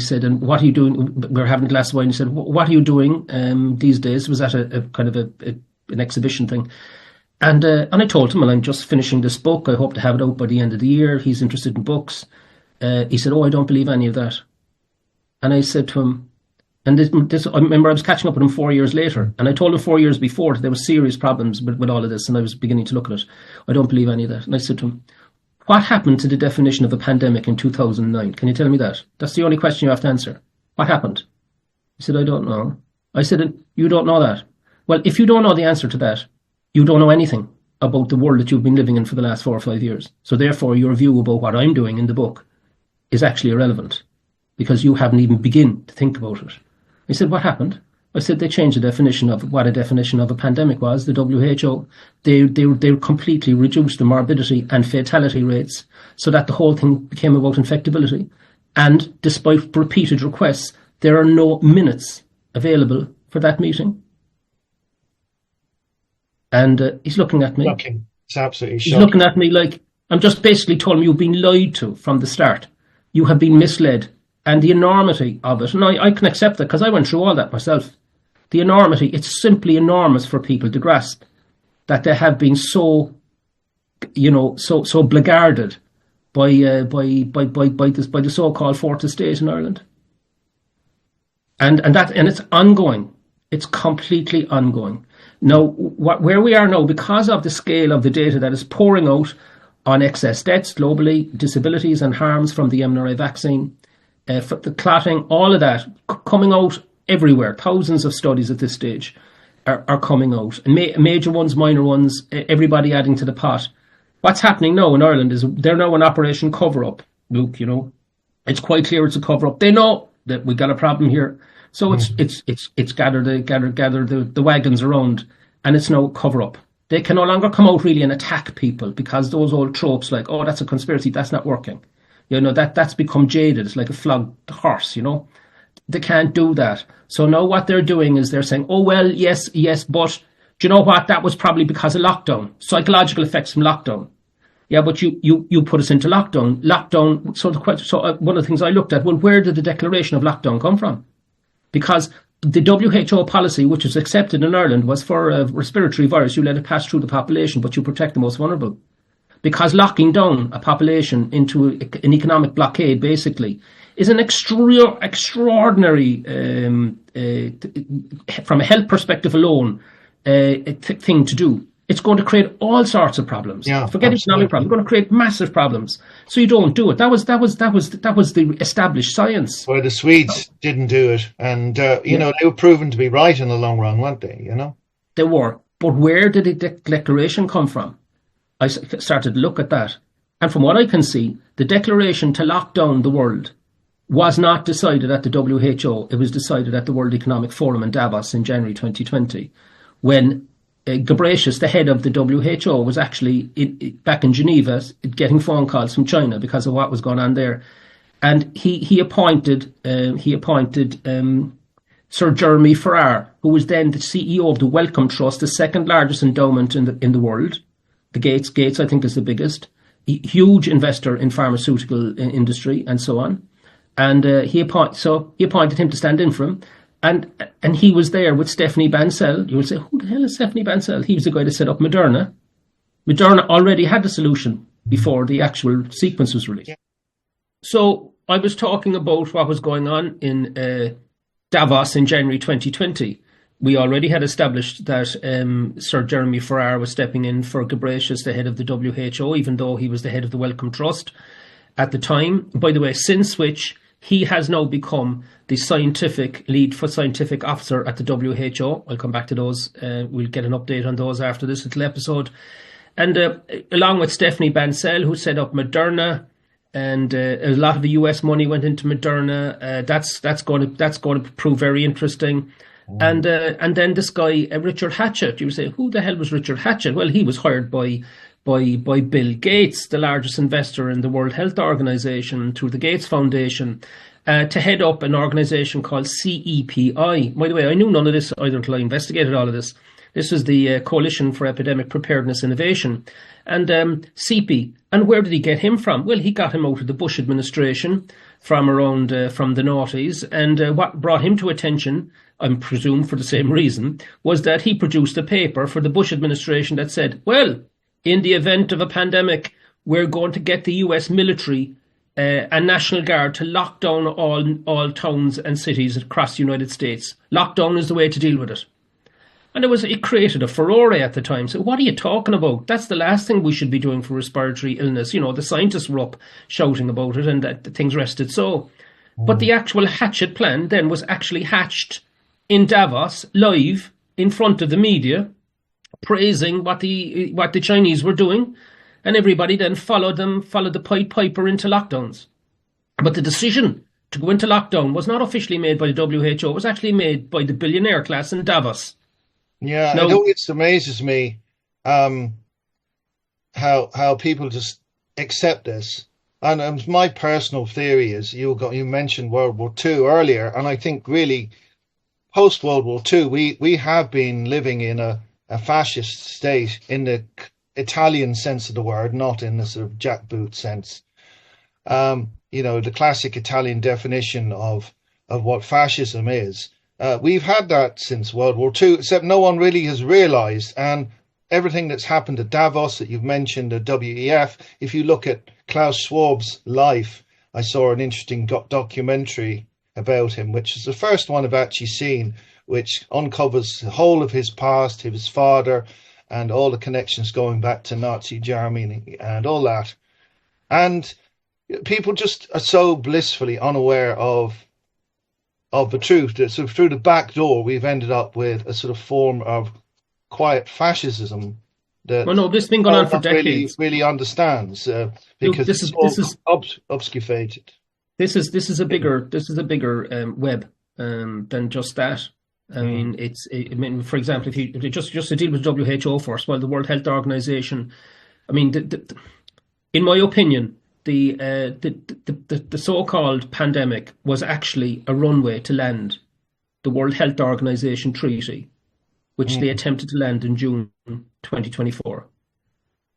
said, "And what are you doing?" We were having a glass of wine. He said, "What are you doing these days?" It was at a kind of an exhibition thing. And I told him, well, I'm just finishing this book. I hope to have it out by the end of the year. He's interested in books. He said, "Oh, I don't believe any of that." And I said to him, and this I remember I was catching up with him 4 years later, and I told him 4 years before that there were serious problems with all of this, and I was beginning to look at it. I don't believe any of that. And I said to him, what happened to the definition of a pandemic in 2009? Can you tell me that? That's the only question you have to answer. What happened? He said, I don't know. I said, you don't know that? Well, if you don't know the answer to that, you don't know anything about the world that you've been living in for the last 4 or 5 years. So therefore, your view about what I'm doing in the book is actually irrelevant, because you haven't even begun to think about it. He said, what happened? I said, they changed the definition of what a definition of a pandemic was. The WHO, they completely reduced the morbidity and fatality rates so that the whole thing became about infectability. And despite repeated requests, there are no minutes available for that meeting. And he's looking at me. Shocking. It's absolutely He's shocking. looking at me like I'm just basically told him you've been lied to from the start. You have been misled. And the enormity of it, and I can accept that because I went through all that myself. The enormity, it's simply enormous for people to grasp that they have been so, so blackguarded by the so-called fourth estate in Ireland. And it's ongoing. It's completely ongoing. Now, where we are now, because of the scale of the data that is pouring out on excess deaths globally, disabilities and harms from the mRNA vaccine, the clotting, all of that coming out everywhere. Thousands of studies at this stage are coming out, and major ones, minor ones, everybody adding to the pot. What's happening now in Ireland is they're now an Operation Cover-Up, Luke. It's quite clear it's a cover-up. They know that we got a problem here, so it's gather the wagons around, and it's now cover-up. They can no longer come out really and attack people because those old tropes like, oh, that's a conspiracy, that's not working. That's become jaded. It's like a flogged horse, They can't do that. So now what they're doing is they're saying, oh, well, yes, but do you know what? That was probably because of lockdown, psychological effects from lockdown. Yeah, but you put us into lockdown. So one of the things I looked at, well, where did the declaration of lockdown come from? Because the WHO policy, which was accepted in Ireland, was for a respiratory virus, you let it pass through the population, but you protect the most vulnerable. Because locking down a population into an economic blockade, basically, is an extraordinary, from a health perspective alone, thing to do. It's going to create all sorts of problems. Yeah, forget economic problems. It's going to create massive problems. So you don't do it. That was the established science. Well, the Swedes didn't do it, and they were proven to be right in the long run, weren't they? They were. But where did the declaration come from? I started to look at that, and from what I can see, the declaration to lock down the world was not decided at the WHO. It was decided at the World Economic Forum in Davos in January 2020, when Ghebreyesus, the head of the WHO, was actually back in Geneva getting phone calls from China because of what was going on there, and he appointed Sir Jeremy Farrar, who was then the CEO of the Wellcome Trust, the second largest endowment in the world. The Gates, I think, is the biggest. Huge investor in pharmaceutical industry and so on. And he appointed him to stand in for him. And he was there with Stephanie Bancel. You will say, who the hell is Stephanie Bancel? He was the guy that set up Moderna. Moderna already had the solution before the actual sequence was released. Yeah. So I was talking about what was going on in Davos in January 2020. We already had established that Sir Jeremy Farrar was stepping in for Ghebreyesus, the head of the WHO, even though he was the head of the Wellcome Trust at the time. By the way, since which he has now become the lead scientific officer at the WHO. I'll come back to those. We'll get an update on those after this little episode. And along with Stephanie Bancel, who set up Moderna, and a lot of the US money went into Moderna. That's going to prove very interesting. And then this guy, Richard Hatchett, you say, who the hell was Richard Hatchett? Well, he was hired by Bill Gates, the largest investor in the World Health Organization, through the Gates Foundation, to head up an organization called CEPI. By the way, I knew none of this either until I investigated all of this. This is the Coalition for Epidemic Preparedness Innovation. And CEPI. And where did he get him from? Well, he got him out of the Bush administration from the noughties. And what brought him to attention, I presume for the same reason, was that he produced a paper for the Bush administration that said, well, in the event of a pandemic, we're going to get the US military and National Guard to lock down all towns and cities across the United States. Lockdown is the way to deal with it. And it created a furore at the time. So what are you talking about? That's the last thing we should be doing for respiratory illness. The scientists were up shouting about it and that things rested so. But the actual hatchet plan then was actually hatched in Davos, live, in front of the media, praising what the Chinese were doing. And everybody then followed the Pied Piper into lockdowns. But the decision to go into lockdown was not officially made by the WHO. It was actually made by the billionaire class in Davos. Yeah, it always amazes me how people just accept this. And my personal theory is you mentioned World War II earlier, and I think really post World War II we have been living in a a fascist state in the Italian sense of the word, not in the sort of jackboot sense. The classic Italian definition of what fascism is. We've had that since World War II, except no one really has realized. And everything that's happened at Davos that you've mentioned, the WEF, if you look at Klaus Schwab's life, I saw an interesting documentary about him, which is the first one I've actually seen, which uncovers the whole of his past, his father, and all the connections going back to Nazi Germany and all that. And people just are so blissfully unaware of the truth that sort of through the back door we've ended up with a sort of form of quiet fascism that this has been going on for decades. Really understands because this is obfuscated. This is a bigger web than just that. I mean, for example, if you just to deal with WHO first, the World Health Organization, I mean, in my opinion, the so-called pandemic was actually a runway to land the World Health Organization treaty, which they attempted to land in June 2024,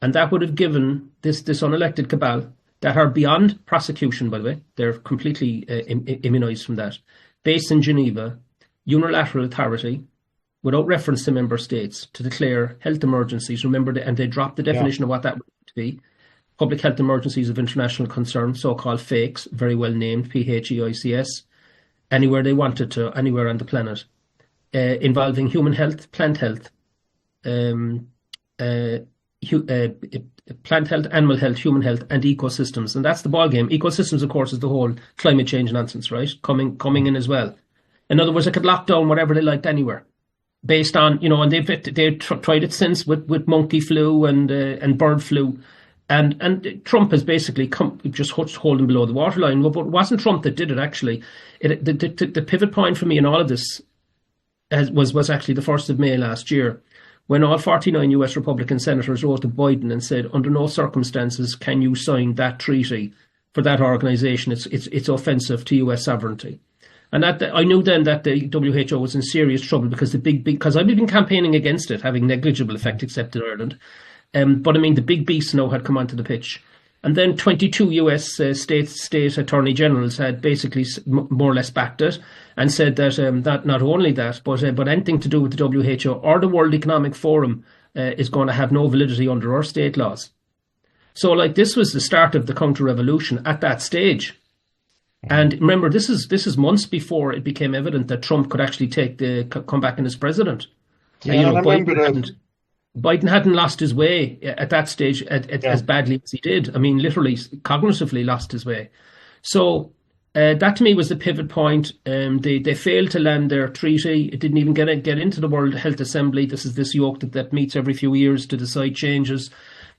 and that would have given this unelected cabal that are beyond prosecution. By the way, they're completely immunized from that, based in Geneva, unilateral authority without reference to member states to declare health emergencies. Remember, and they dropped the definition of what that would be. Public health emergencies of international concern, so-called FAKES, very well named, PHEICS, anywhere they wanted to, anywhere on the planet, involving human health, plant health, plant health, animal health, human health, and ecosystems. And that's the ballgame. Ecosystems, of course, is the whole climate change nonsense, right? Coming in as well. In other words, they could lock down whatever they liked anywhere, based on, and they've tried it since with monkey flu and bird flu. And Trump has basically just holding below the waterline. But it wasn't Trump that did it, actually. The pivot point for me in all of this was actually the 1st of May last year, when all 49 US Republican senators wrote to Biden and said, under no circumstances can you sign that treaty for that organization. It's offensive to US sovereignty. And that I knew then that the WHO was in serious trouble because because I've been campaigning against it, having negligible effect except in Ireland. But I mean, the big beast now had come onto the pitch. And then 22 US state attorney generals had basically more or less backed it and said that not only that, but anything to do with the WHO or the World Economic Forum is going to have no validity under our state laws. So, this was the start of the counter-revolution at that stage. And remember, this is months before it became evident that Trump could actually come back in as president. Yeah, and Biden hadn't lost his way at that stage as badly as he did. I mean, literally, cognitively lost his way. So that to me was the pivot point. They failed to land their treaty. It didn't even get into the World Health Assembly. This is this yoke that meets every few years to decide changes.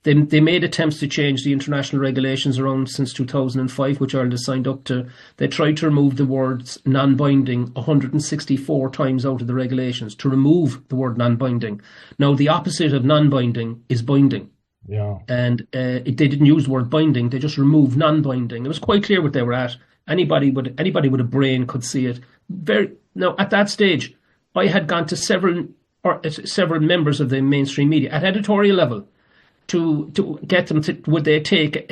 They made attempts to change the international regulations around since 2005, which Ireland has signed up to. They tried to remove the words non-binding 164 times out of the regulations, to remove the word non-binding. Now, the opposite of non-binding is binding. Yeah. And they didn't use the word binding. They just removed non-binding. It was quite clear what they were at. Anybody with a brain could see it. Now, at that stage, I had gone to several members of the mainstream media at editorial level to get them to, would they take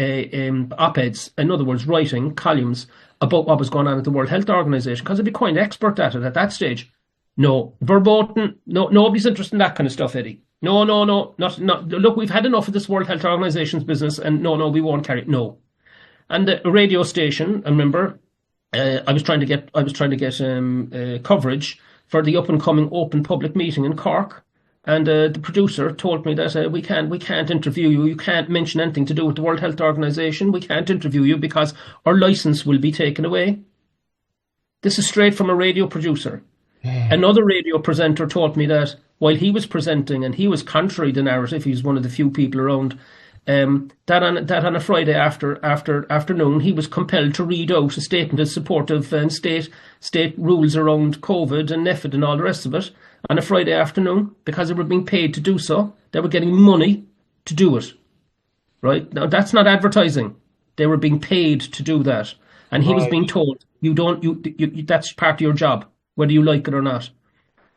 op-eds, in other words, writing columns about what was going on at the World Health Organization, because they'd be quite expert at it at that stage. No, verboten, no, nobody's interested in that kind of stuff, Eddie. No, not. Look, we've had enough of this World Health Organization's business, and no, we won't carry it. No. And the radio station, I remember, I was trying to get coverage for the up and coming open public meeting in Cork. And the producer told me that we can't interview you. You can't mention anything to do with the World Health Organization. We can't interview you because our license will be taken away. This is straight from a radio producer. Another radio presenter told me that while he was presenting, and he was contrary to narrative, he was one of the few people around, that on a Friday afternoon, he was compelled to read out a statement in support of state rules around COVID and NEFID and all the rest of it on a Friday afternoon, because they were being paid to do so. They were getting money to do it. Right? Now, that's not advertising. They were being paid to do that. And he was being told, that's part of your job, whether you like it or not.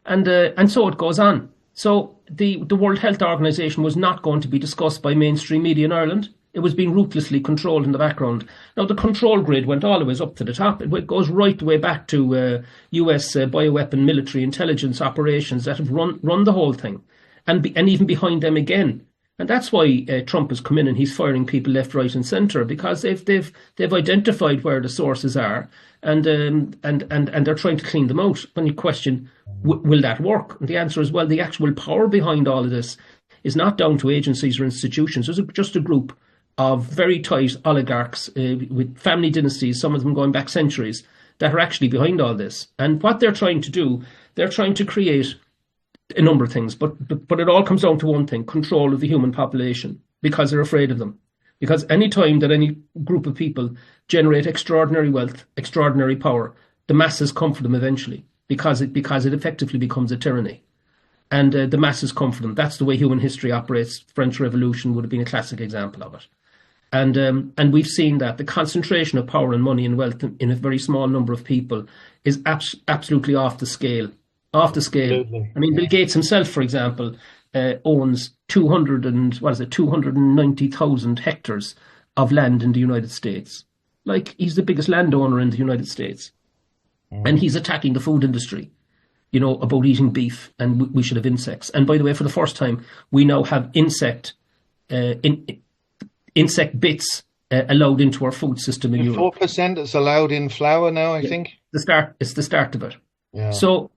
And so it goes on. So the World Health Organization was not going to be discussed by mainstream media in Ireland. It was being ruthlessly controlled in the background. Now, the control grid went all the way up to the top. It goes right the way back to US bioweapon military intelligence operations that have run the whole thing, and even behind them again. And that's why Trump has come in and he's firing people left, right, and centre, because they've identified where the sources are, and they're trying to clean them out. When you question, will that work? And the answer is, well, the actual power behind all of this is not down to agencies or institutions. There's just a group of very tight oligarchs with family dynasties, some of them going back centuries, that are actually behind all this. And what they're trying to do, they're trying to create a number of things, but it all comes down to one thing: control of the human population, because they're afraid of them. Because any time that any group of people generate extraordinary wealth, extraordinary power, the masses come for them eventually, because it effectively becomes a tyranny. And the masses come for them. That's the way human history operates. French Revolution would have been a classic example of it. And we've seen that the concentration of power and money and wealth in a very small number of people is absolutely off the scale. Absolutely. I mean, Bill Gates himself, for example, owns 290,000 hectares of land in the United States. Like, he's the biggest landowner in the United States. And he's attacking the food industry, about eating beef, and we should have insects. And by the way, for the first time, we now have insect bits allowed into our food system in Europe. 4% is allowed in flour now, I think. It's the start of it. Yeah. So,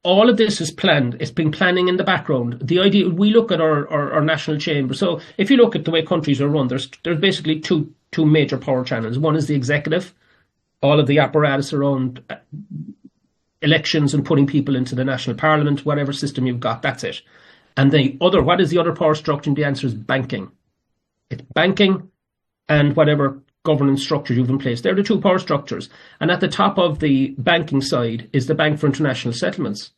all of this is planned. It's been planning in the background. The idea, we look at our national chamber. So if you look at the way countries are run, there's basically two major power channels. One is the executive, all of the apparatus around elections and putting people into the national parliament, whatever system you've got, that's it. And what is the other power structure? And the answer is banking. It's banking and whatever governance structures you've in place. They're the two power structures. And at the top of the banking side is the Bank for International Settlements.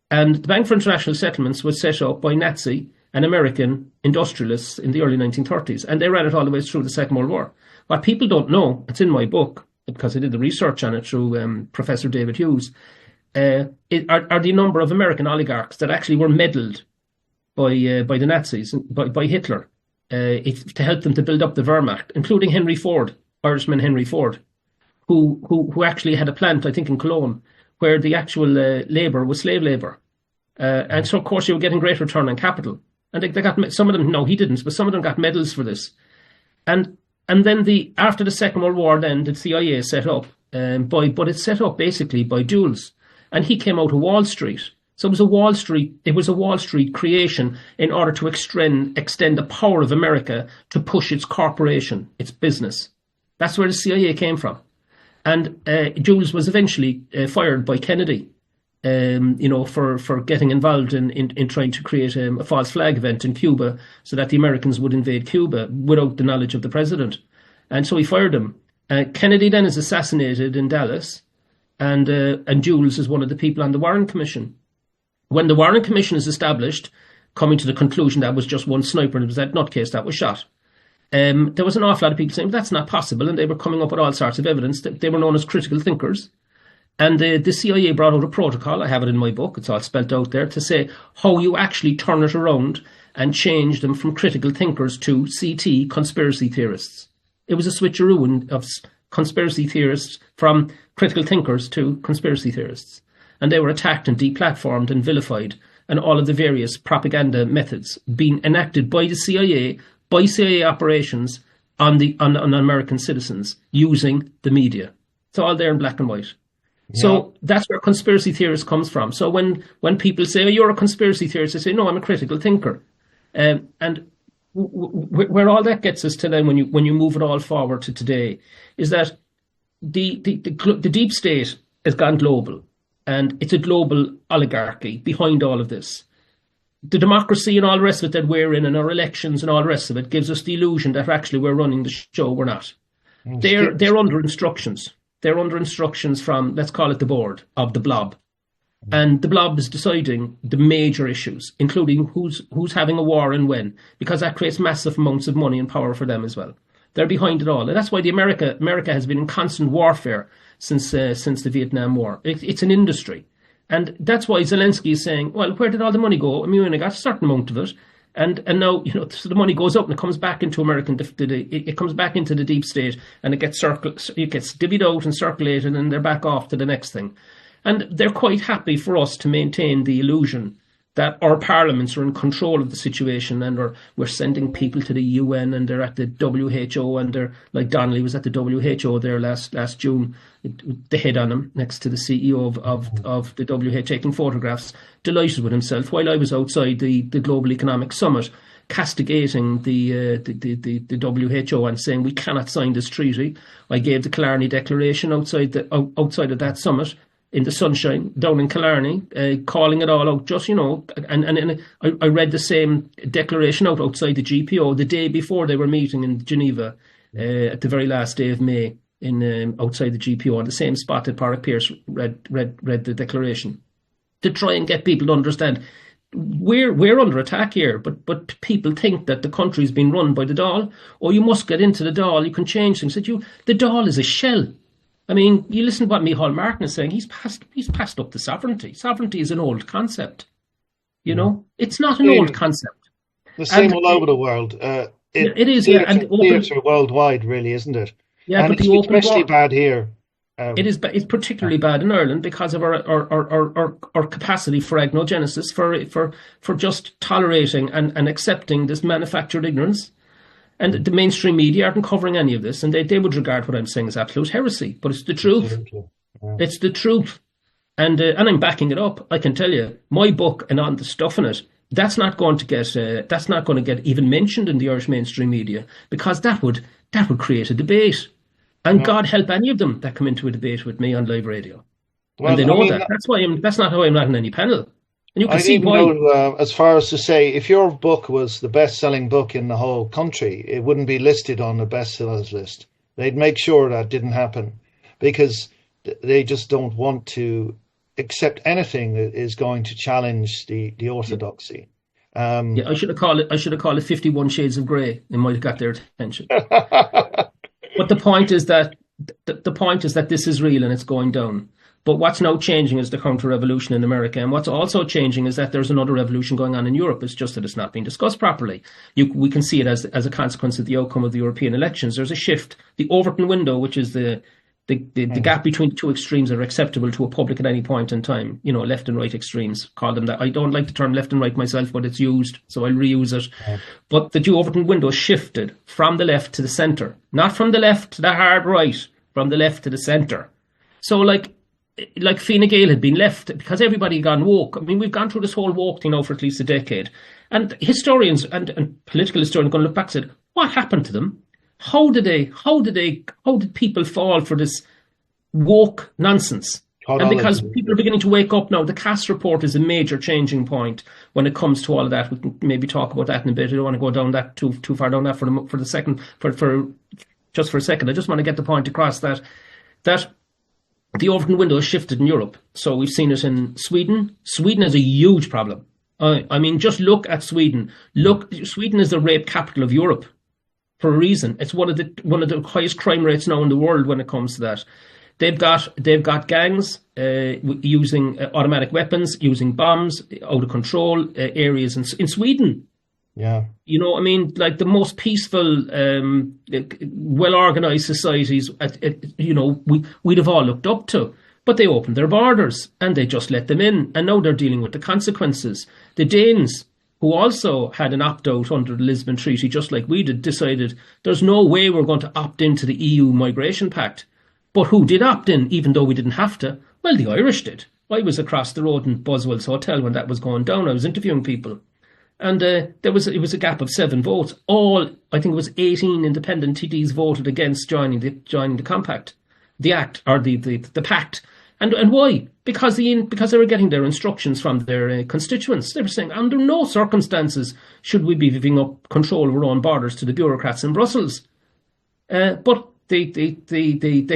And the Bank for International Settlements was set up by Nazi and American industrialists in the early 1930s. And they ran it all the way through the Second World War. What people don't know, it's in my book, because I did the research on it through Professor David Hughes, are the number of American oligarchs that actually were meddled by the Nazis, by Hitler, to help them to build up the Wehrmacht, including Henry Ford, Irishman Henry Ford, who actually had a plant, I think, in Cologne, where the actual labour was slave labour. And so, of course, you were getting great return on capital. And they got, some of them, no, he didn't, but some of them got medals for this. And then after the Second World War, then the CIA set up, but it's set up basically by Jules. And he came out of Wall Street. So it was a Wall Street creation in order to extend the power of America to push its corporation, its business. That's where the CIA came from. And Jules was eventually fired by Kennedy, for getting involved in trying to create a false flag event in Cuba so that the Americans would invade Cuba without the knowledge of the president. And so he fired him. Kennedy then is assassinated in Dallas, and Jules is one of the people on the Warren Commission. When the Warren Commission is established, coming to the conclusion that was just one sniper and it was that nutcase that was shot, there was an awful lot of people saying that's not possible, and they were coming up with all sorts of evidence. That they were known as critical thinkers. And the CIA brought out a protocol, I have it in my book, it's all spelt out there, to say how you actually turn it around and change them from critical thinkers to CT, conspiracy theorists. It was a switcheroo of conspiracy theorists from critical thinkers to conspiracy theorists. And they were attacked and deplatformed and vilified, and all of the various propaganda methods being enacted by the CIA, by CIA operations on American citizens using the media. It's all there in black and white. Yeah. So that's where conspiracy theorists comes from. So when people say, oh, you're a conspiracy theorist, they say, no, I'm a critical thinker. And where all that gets us to then, when you move it all forward to today, is that the deep state has gone global. And it's a global oligarchy behind all of this. The democracy and all the rest of it that we're in, and our elections and all the rest of it, gives us the illusion that actually we're running the show. We're not. They're under instructions. They're under instructions from, let's call it the board of the blob. And the blob is deciding the major issues, including who's having a war and when, because that creates massive amounts of money and power for them as well. They're behind it all. And that's why America has been in constant warfare since the Vietnam War. It's an industry. And that's why Zelensky is saying, well, where did all the money go? I mean, we only got a certain amount of it. And now, so the money goes up and it comes back into it comes back into the deep state, and it gets divvied out and circulated, and they're back off to the next thing. And they're quite happy for us to maintain the illusion that our parliaments are in control of the situation, and we're sending people to the UN, and they're at the WHO, and they're like Donnelly was at the WHO there last June, the head on him next to the CEO of the WHO taking photographs, delighted with himself, while I was outside the Global Economic Summit castigating the WHO and saying we cannot sign this treaty. I gave the Killarney Declaration outside of that summit, in the sunshine, down in Killarney, calling it all out, just, and I read the same declaration outside the GPO the day before they were meeting in Geneva at the very last day of May outside the GPO, on the same spot that Pádraig Pearse read the declaration, to try and get people to understand we're under attack here, but people think that the country's been run by the Dáil. Oh, you must get into the Dáil, you can change things. The Dáil is a shell. I mean, you listen to what Micheál Martin is saying. He's passed up the sovereignty. Sovereignty is an old concept. It's not an old concept. The same all over the world. It is, yeah, and theatre worldwide, really, isn't it? Yeah, and but it's especially bad here. It's particularly bad in Ireland because of our capacity for agnogenesis, for just tolerating and accepting this manufactured ignorance. And the mainstream media aren't covering any of this, and they would regard what I'm saying as absolute heresy. But it's the truth. Yeah. It's the truth. And I'm backing it up. I can tell you, my book and on the stuff in it, that's not going to get even mentioned in the Irish mainstream media, because that would create a debate. And God help any of them that come into a debate with me on live radio. Well, and they know that. That's not how I'm not in any panel. And you can see why. Go, as far as to say, if your book was the best-selling book in the whole country, it wouldn't be listed on the bestsellers list. They'd make sure that didn't happen, because they just don't want to accept anything that is going to challenge the orthodoxy. I should have called it 51 Shades of Grey. It might have got their attention. But the point is that this is real and it's going down. But what's now changing is the counter-revolution in America. And what's also changing is that there's another revolution going on in Europe. It's just that it's not being discussed properly. We can see it as a consequence of the outcome of the European elections. There's a shift. The Overton window, which is the gap between the two extremes that are acceptable to a public at any point in time. Left and right extremes, call them that. I don't like the term left and right myself, but it's used, so I'll reuse it. Yeah. But the Overton window shifted from the left to the centre. Not from the left to the hard right, from the left to the centre. So like Fine Gael had been left because everybody had gone woke. I mean, we've gone through this whole woke thing now for at least a decade. And historians and political historians are going to look back and say, what happened to them? How did people fall for this woke nonsense? And because people are beginning to wake up now, the Cass report is a major changing point when it comes to all of that. We can maybe talk about that in a bit. I don't want to go down that too far down that for a second. I just want to get the point across that the Overton window has shifted in Europe. So we've seen it in Sweden. Sweden has a huge problem. I mean, just look at Sweden. Sweden is the rape capital of Europe for a reason. It's one of the highest crime rates now in the world when it comes to that. They've got gangs using automatic weapons, using bombs, out of control areas in Sweden. Yeah. I mean, like the most peaceful, well-organised societies, we'd have all looked up to. But they opened their borders and they just let them in. And now they're dealing with the consequences. The Danes, who also had an opt-out under the Lisbon Treaty, just like we did, decided there's no way we're going to opt into the EU Migration Pact. But who did opt in, even though we didn't have to? Well, the Irish did. I was across the road in Boswell's Hotel when that was going down. I was interviewing people. And it was a gap of 7 votes. I think it was 18 independent TDs voted against joining the compact, the act, or the pact. And why? Because they were getting their instructions from their constituents. They were saying, under no circumstances should we be giving up control of our own borders to the bureaucrats in Brussels. But they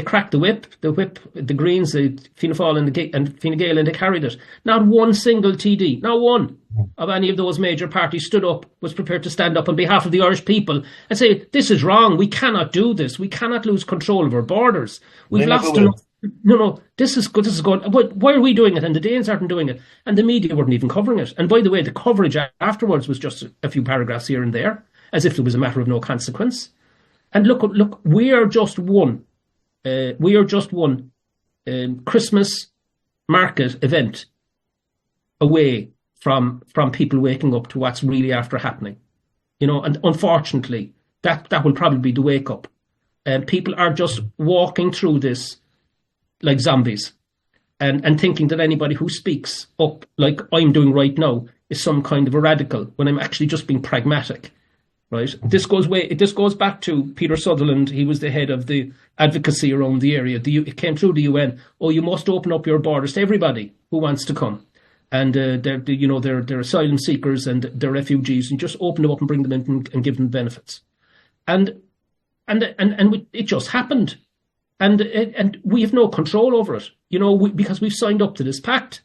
cracked the whip, the Greens, the Fianna Fáil and Fine Gael, and they carried it. Not one single TD, not one of any of those major parties was prepared to stand up on behalf of the Irish people and say, this is wrong, we cannot do this, we cannot lose control of our borders. We've lost enough. No, this is good. This is good. But why are we doing it? And the Danes aren't doing it. And the media weren't even covering it. And by the way, the coverage afterwards was just a few paragraphs here and there, as if it was a matter of no consequence. And look, we are just one. We are just one Christmas market event away from people waking up to what's really after happening. And unfortunately, that will probably be the wake up. People are just walking through this like zombies, and thinking that anybody who speaks up like I'm doing right now is some kind of a radical, when I'm actually just being pragmatic. Right? This goes back to Peter Sutherland. He was the head of the advocacy around the area. It came through the UN. Oh, you must open up your borders to everybody who wants to come, and they're asylum seekers and they're refugees, and just open them up and bring them in and give them benefits. And it just happened. And we have no control over it, because we've signed up to this pact.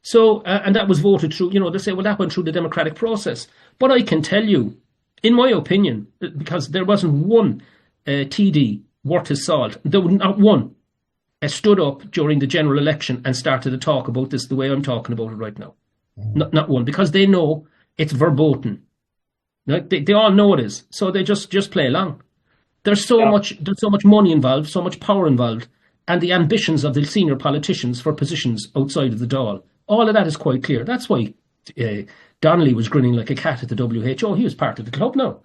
So, and that was voted through, they say, well, that went through the democratic process. But I can tell you, in my opinion, because there wasn't one TD worth his salt, there was not one stood up during the general election and started to talk about this the way I'm talking about it right now. Not one, because they know it's verboten. Like they all know it is. So they just play along. There's so much money involved, so much power involved, and the ambitions of the senior politicians for positions outside of the Dáil. All of that is quite clear. That's why Donnelly was grinning like a cat at the WHO. He was part of the club now.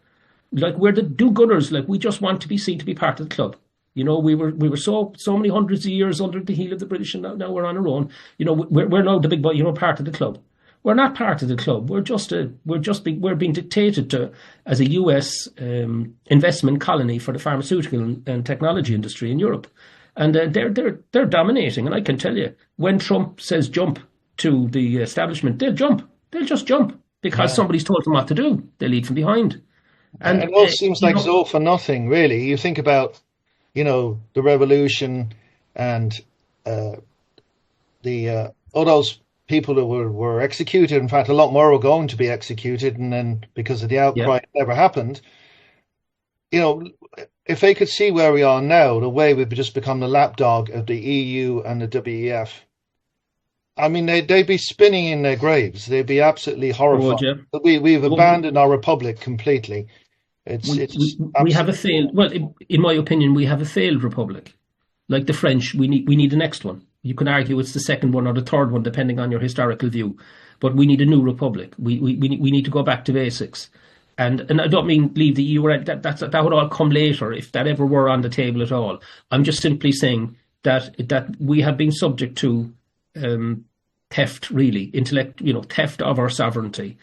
Like, we're the do-gooders. Like, we just want to be seen to be part of the club. We were so many hundreds of years under the heel of the British, and now we're on our own. We're now the big boy. Part of the club. We're not part of the club. We're being dictated to as a US investment colony for the pharmaceutical and technology industry in Europe, and they're dominating. And I can tell you, when Trump says jump to the establishment, they'll jump. They'll just jump because somebody's told them what to do. They lead from behind. And it all seems like it's all for nothing, really. You think about, the revolution and all those people who were executed. In fact, a lot more were going to be executed, and then because of the outcry, it never happened. If they could see where we are now, the way we've just become the lapdog of the EU and the WEF, I mean, they'd be spinning in their graves. They'd be absolutely horrified. We've abandoned our republic completely. We have a failed. Well, in my opinion, we have a failed republic. Like the French, we need the next one. You can argue it's the second one or the third one, depending on your historical view. But we need a new republic. We need to go back to basics. And I don't mean leave the EU. That would all come later, if that ever were on the table at all. I'm just simply saying that we have been subject to theft, really, theft of our sovereignty,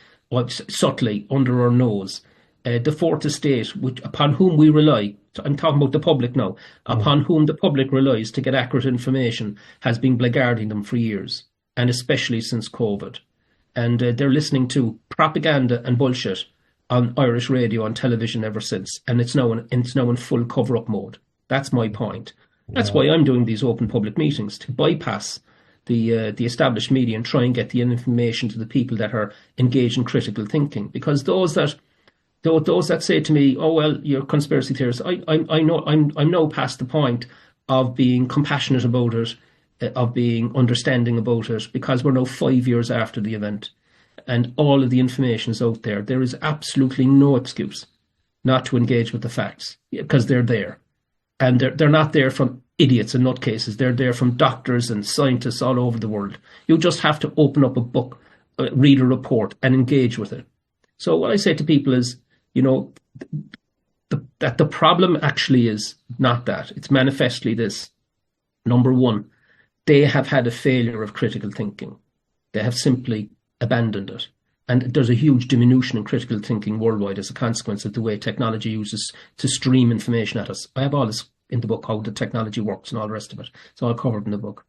subtly under our nose. The fourth estate, upon whom we rely, so I'm talking about the public now, upon whom the public relies to get accurate information, has been blackguarding them for years, and especially since COVID. And they're listening to propaganda and bullshit on Irish radio and television ever since, and it's now in full cover-up mode. That's my point. That's why I'm doing these open public meetings, to bypass the established media and try and get the information to the people that are engaged in critical thinking. Because those that say to me, "Oh well, you're conspiracy theorists," I know I'm now past the point of being compassionate about it, of being understanding about it, because we're now 5 years after the event, and all of the information is out there. There is absolutely no excuse not to engage with the facts, because they're there, and they're not there from idiots and nutcases. They're there from doctors and scientists all over the world. You just have to open up a book, read a report, and engage with it. So what I say to people is, that the problem actually is not that. It's manifestly this. Number one, they have had a failure of critical thinking. They have simply abandoned it. And there's a huge diminution in critical thinking worldwide as a consequence of the way technology uses to stream information at us. I have all this in the book, how the technology works and all the rest of it. It's all covered in the book.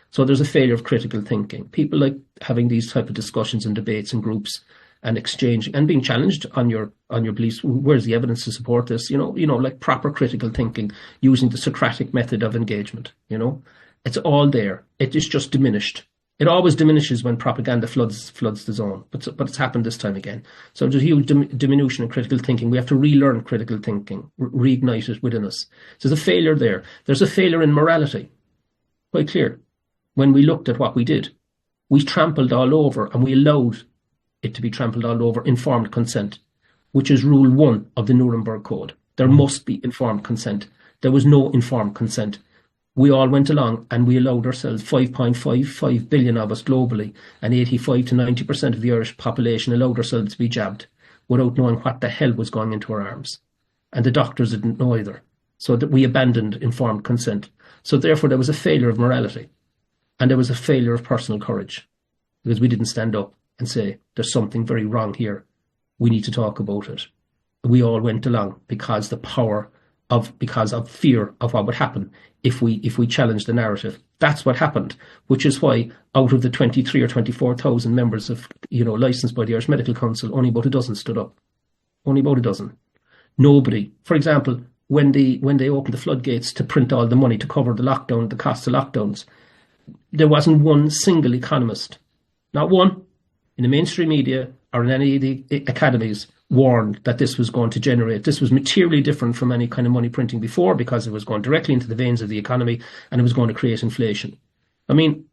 So there's a failure of critical thinking. People like having these type of discussions and debates in groups and exchanging and being challenged on your beliefs. Where's the evidence to support this? Like proper critical thinking using the Socratic method of engagement. It's all there. It is just diminished. It always diminishes when propaganda floods the zone, but it's happened this time again. So there's a huge diminution in critical thinking. We have to relearn critical thinking, reignite it within us. So there's a failure there. There's a failure in morality. quite clear. When we looked at what we did, we trampled all over, and we allowed it to be trampled all over informed consent, which is rule 1 of the Nuremberg Code. There must be informed consent. There was no informed consent. We all went along and we allowed ourselves, 5.55 billion of us globally, and 85 to 90% of the Irish population allowed ourselves to be jabbed without knowing what the hell was going into our arms. And the doctors didn't know either. So that we abandoned informed consent. So therefore there was a failure of morality, and there was a failure of personal courage, because we didn't stand up and say, there's something very wrong here. We need to talk about it. We all went along because of fear of what would happen if we challenged the narrative. That's what happened, which is why out of the 23 or 24,000 members of, licensed by the Irish Medical Council, only about a dozen stood up. Only about a dozen. Nobody, for example, when they opened the floodgates to print all the money to cover the lockdown, the costs of lockdowns, there wasn't one single economist, not one, in the mainstream media or in any of the academies, warned that this was going to generate. This was materially different from any kind of money printing before, because it was going directly into the veins of the economy and it was going to create inflation. I mean,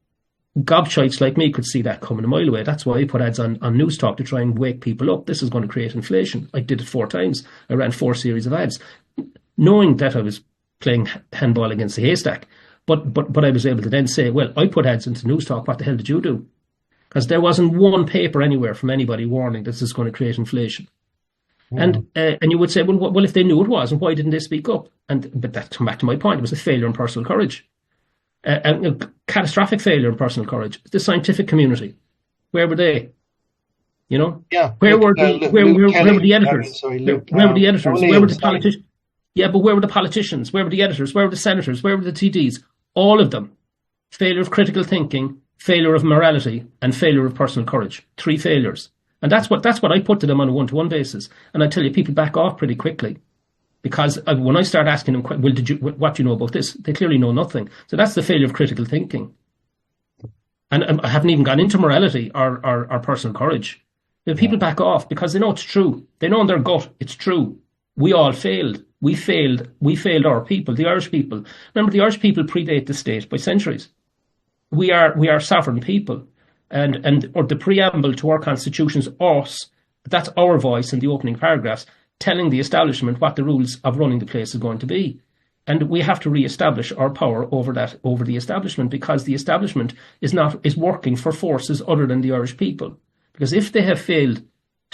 gobshites like me could see that coming a mile away. That's why I put ads on News Talk to try and wake people up. This is going to create inflation. I did it 4 times. I ran 4 series of ads, knowing that I was playing handball against the haystack. But I was able to then say, well, I put ads into News Talk. What the hell did you do? Because there wasn't one paper anywhere from anybody warning this is going to create inflation. Yeah. And you would say, well, if they knew it was, and why didn't they speak up? But that come back to my point. It was a failure in personal courage, a catastrophic failure in personal courage. The scientific community, where were they? Yeah. Where were the editors? Where were the editors? Where were the politicians? Yeah, but where were the politicians? Where were the editors? Where were the senators? Where were the TDs? All of them. Failure of critical thinking, failure of morality, and failure of personal courage. 3 failures. And that's what I put to them on a one-to-one basis. And I tell you, people back off pretty quickly, because when I start asking them, well, what do you know about this? They clearly know nothing. So that's the failure of critical thinking. And I haven't even gone into morality or personal courage. People back off because they know it's true. They know in their gut it's true. We all failed. We failed our people, the Irish people. Remember, the Irish people predate the state by centuries. We are sovereign people. Or the preamble to our constitution's us, that's our voice in the opening paragraphs, telling the establishment what the rules of running the place is going to be. And we have to re-establish our power over the establishment, because the establishment is working for forces other than the Irish people. Because if they have failed,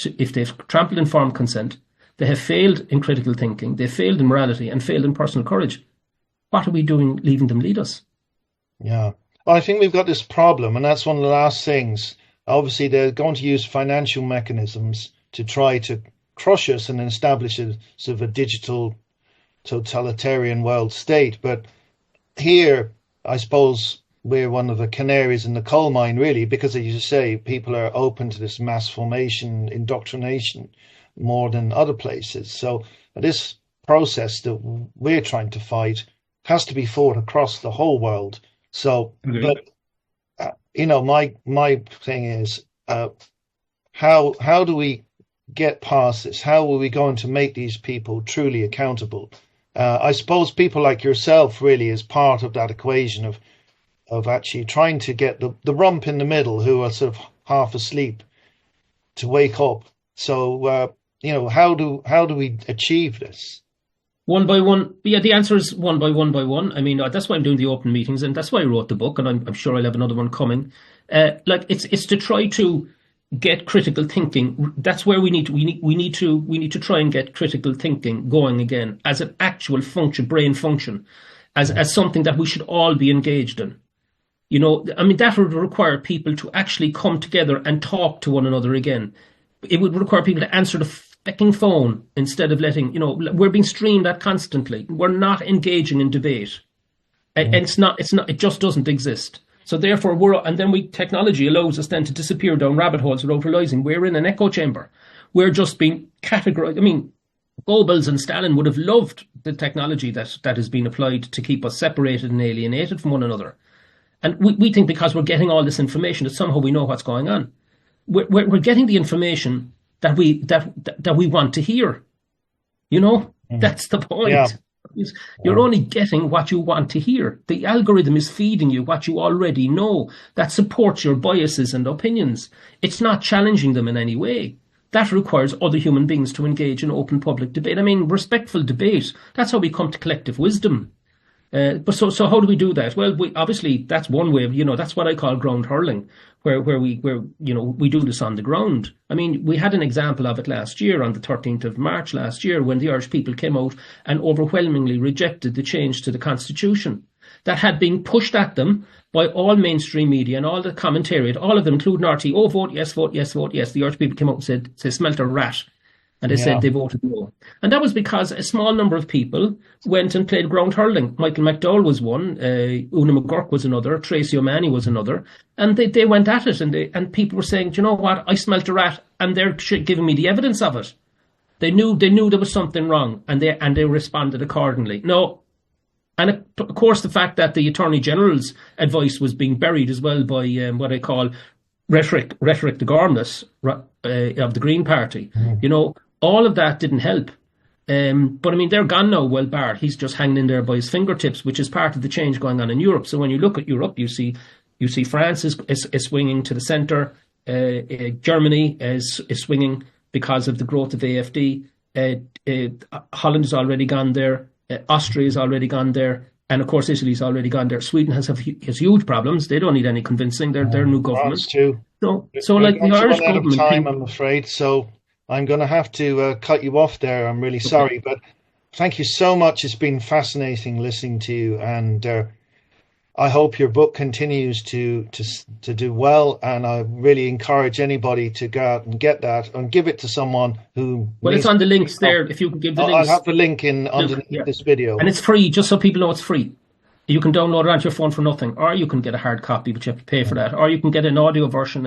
if they've trampled informed consent, they have failed in critical thinking, they've failed in morality, and failed in personal courage, what are we doing leaving them lead us? Yeah. Well, I think we've got this problem, and that's one of the last things. Obviously, they're going to use financial mechanisms to try to crush us and establish a sort of a digital totalitarian world state. But here, I suppose we're one of the canaries in the coal mine, really, because, as you say, people are open to this mass formation indoctrination more than other places. So this process that we're trying to fight has to be fought across the whole world. So, but my thing is, how do we get past this? How are we going to make these people truly accountable? I suppose people like yourself really is part of that equation of actually trying to get the rump in the middle, who are sort of half asleep, to wake up. So, how do we achieve this? One by one. Yeah, the answer is one by one by one. I mean, that's why I'm doing the open meetings, and that's why I wrote the book, and I'm sure I'll have another one coming. It's to try to get critical thinking. That's where we need to try and get critical thinking going again as an actual function, brain function, as something that we should all be engaged in. I mean, that would require people to actually come together and talk to one another again. It would require people to answer the fucking phone instead of letting, we're being streamed at constantly. We're not engaging in debate. And it just doesn't exist. So therefore technology allows us then to disappear down rabbit holes without realizing we're in an echo chamber. We're just being categorized. I mean, Goebbels and Stalin would have loved the technology that has been applied to keep us separated and alienated from one another. And we think because we're getting all this information that somehow we know what's going on. We're getting the information that we want to hear. That's the point. You're only getting what you want to hear. The algorithm is feeding you what you already know that supports your biases and opinions. It's not challenging them in any way. That requires other human beings to engage in open public debate. I mean, respectful debate. That's how we come to collective wisdom. But so how do we do that? Well, obviously that's one way of, that's what I call ground hurling, where we do this on the ground. I mean, we had an example of it last year on the 13th of March last year when the Irish people came out and overwhelmingly rejected the change to the Constitution that had been pushed at them by all mainstream media and all the commentariat, all of them, including RT. Oh, vote yes, vote yes, vote yes. The Irish people came out and said smelt a rat. And they said they voted no. And that was because a small number of people went and played ground hurling. Michael McDowell was one, Una McGurk was another, Tracy O'Mahony was another. And they went at it, and people were saying, do you know what, I smelt a rat, and they're giving me the evidence of it. They knew there was something wrong, and they responded accordingly. No. And of course, the fact that the Attorney General's advice was being buried as well by what I call rhetoric the garmless of the Green Party. Mm. All of that didn't help. But I mean, they're gone now, well, Bart. He's just hanging in there by his fingertips, which is part of the change going on in Europe. So when you look at Europe, you see France is swinging to the centre. Germany is swinging because of the growth of AfD. Holland has already gone there. Austria has already gone there. And of course, Italy's already gone there. Sweden has huge problems. They don't need any convincing. They're new government. Too. So like the Irish government. Time, I'm afraid. So I'm going to have to cut you off there. I'm really sorry, but thank you so much. It's been fascinating listening to you, and I hope your book continues to do well. And I really encourage anybody to go out and get that and give it to someone who. Well, it's on the links there. If you can give the links, I'll have the link underneath this video, and it's free. Just so people know, it's free. You can download it onto your phone for nothing, or you can get a hard copy, but you have to pay for that, or you can get an audio version.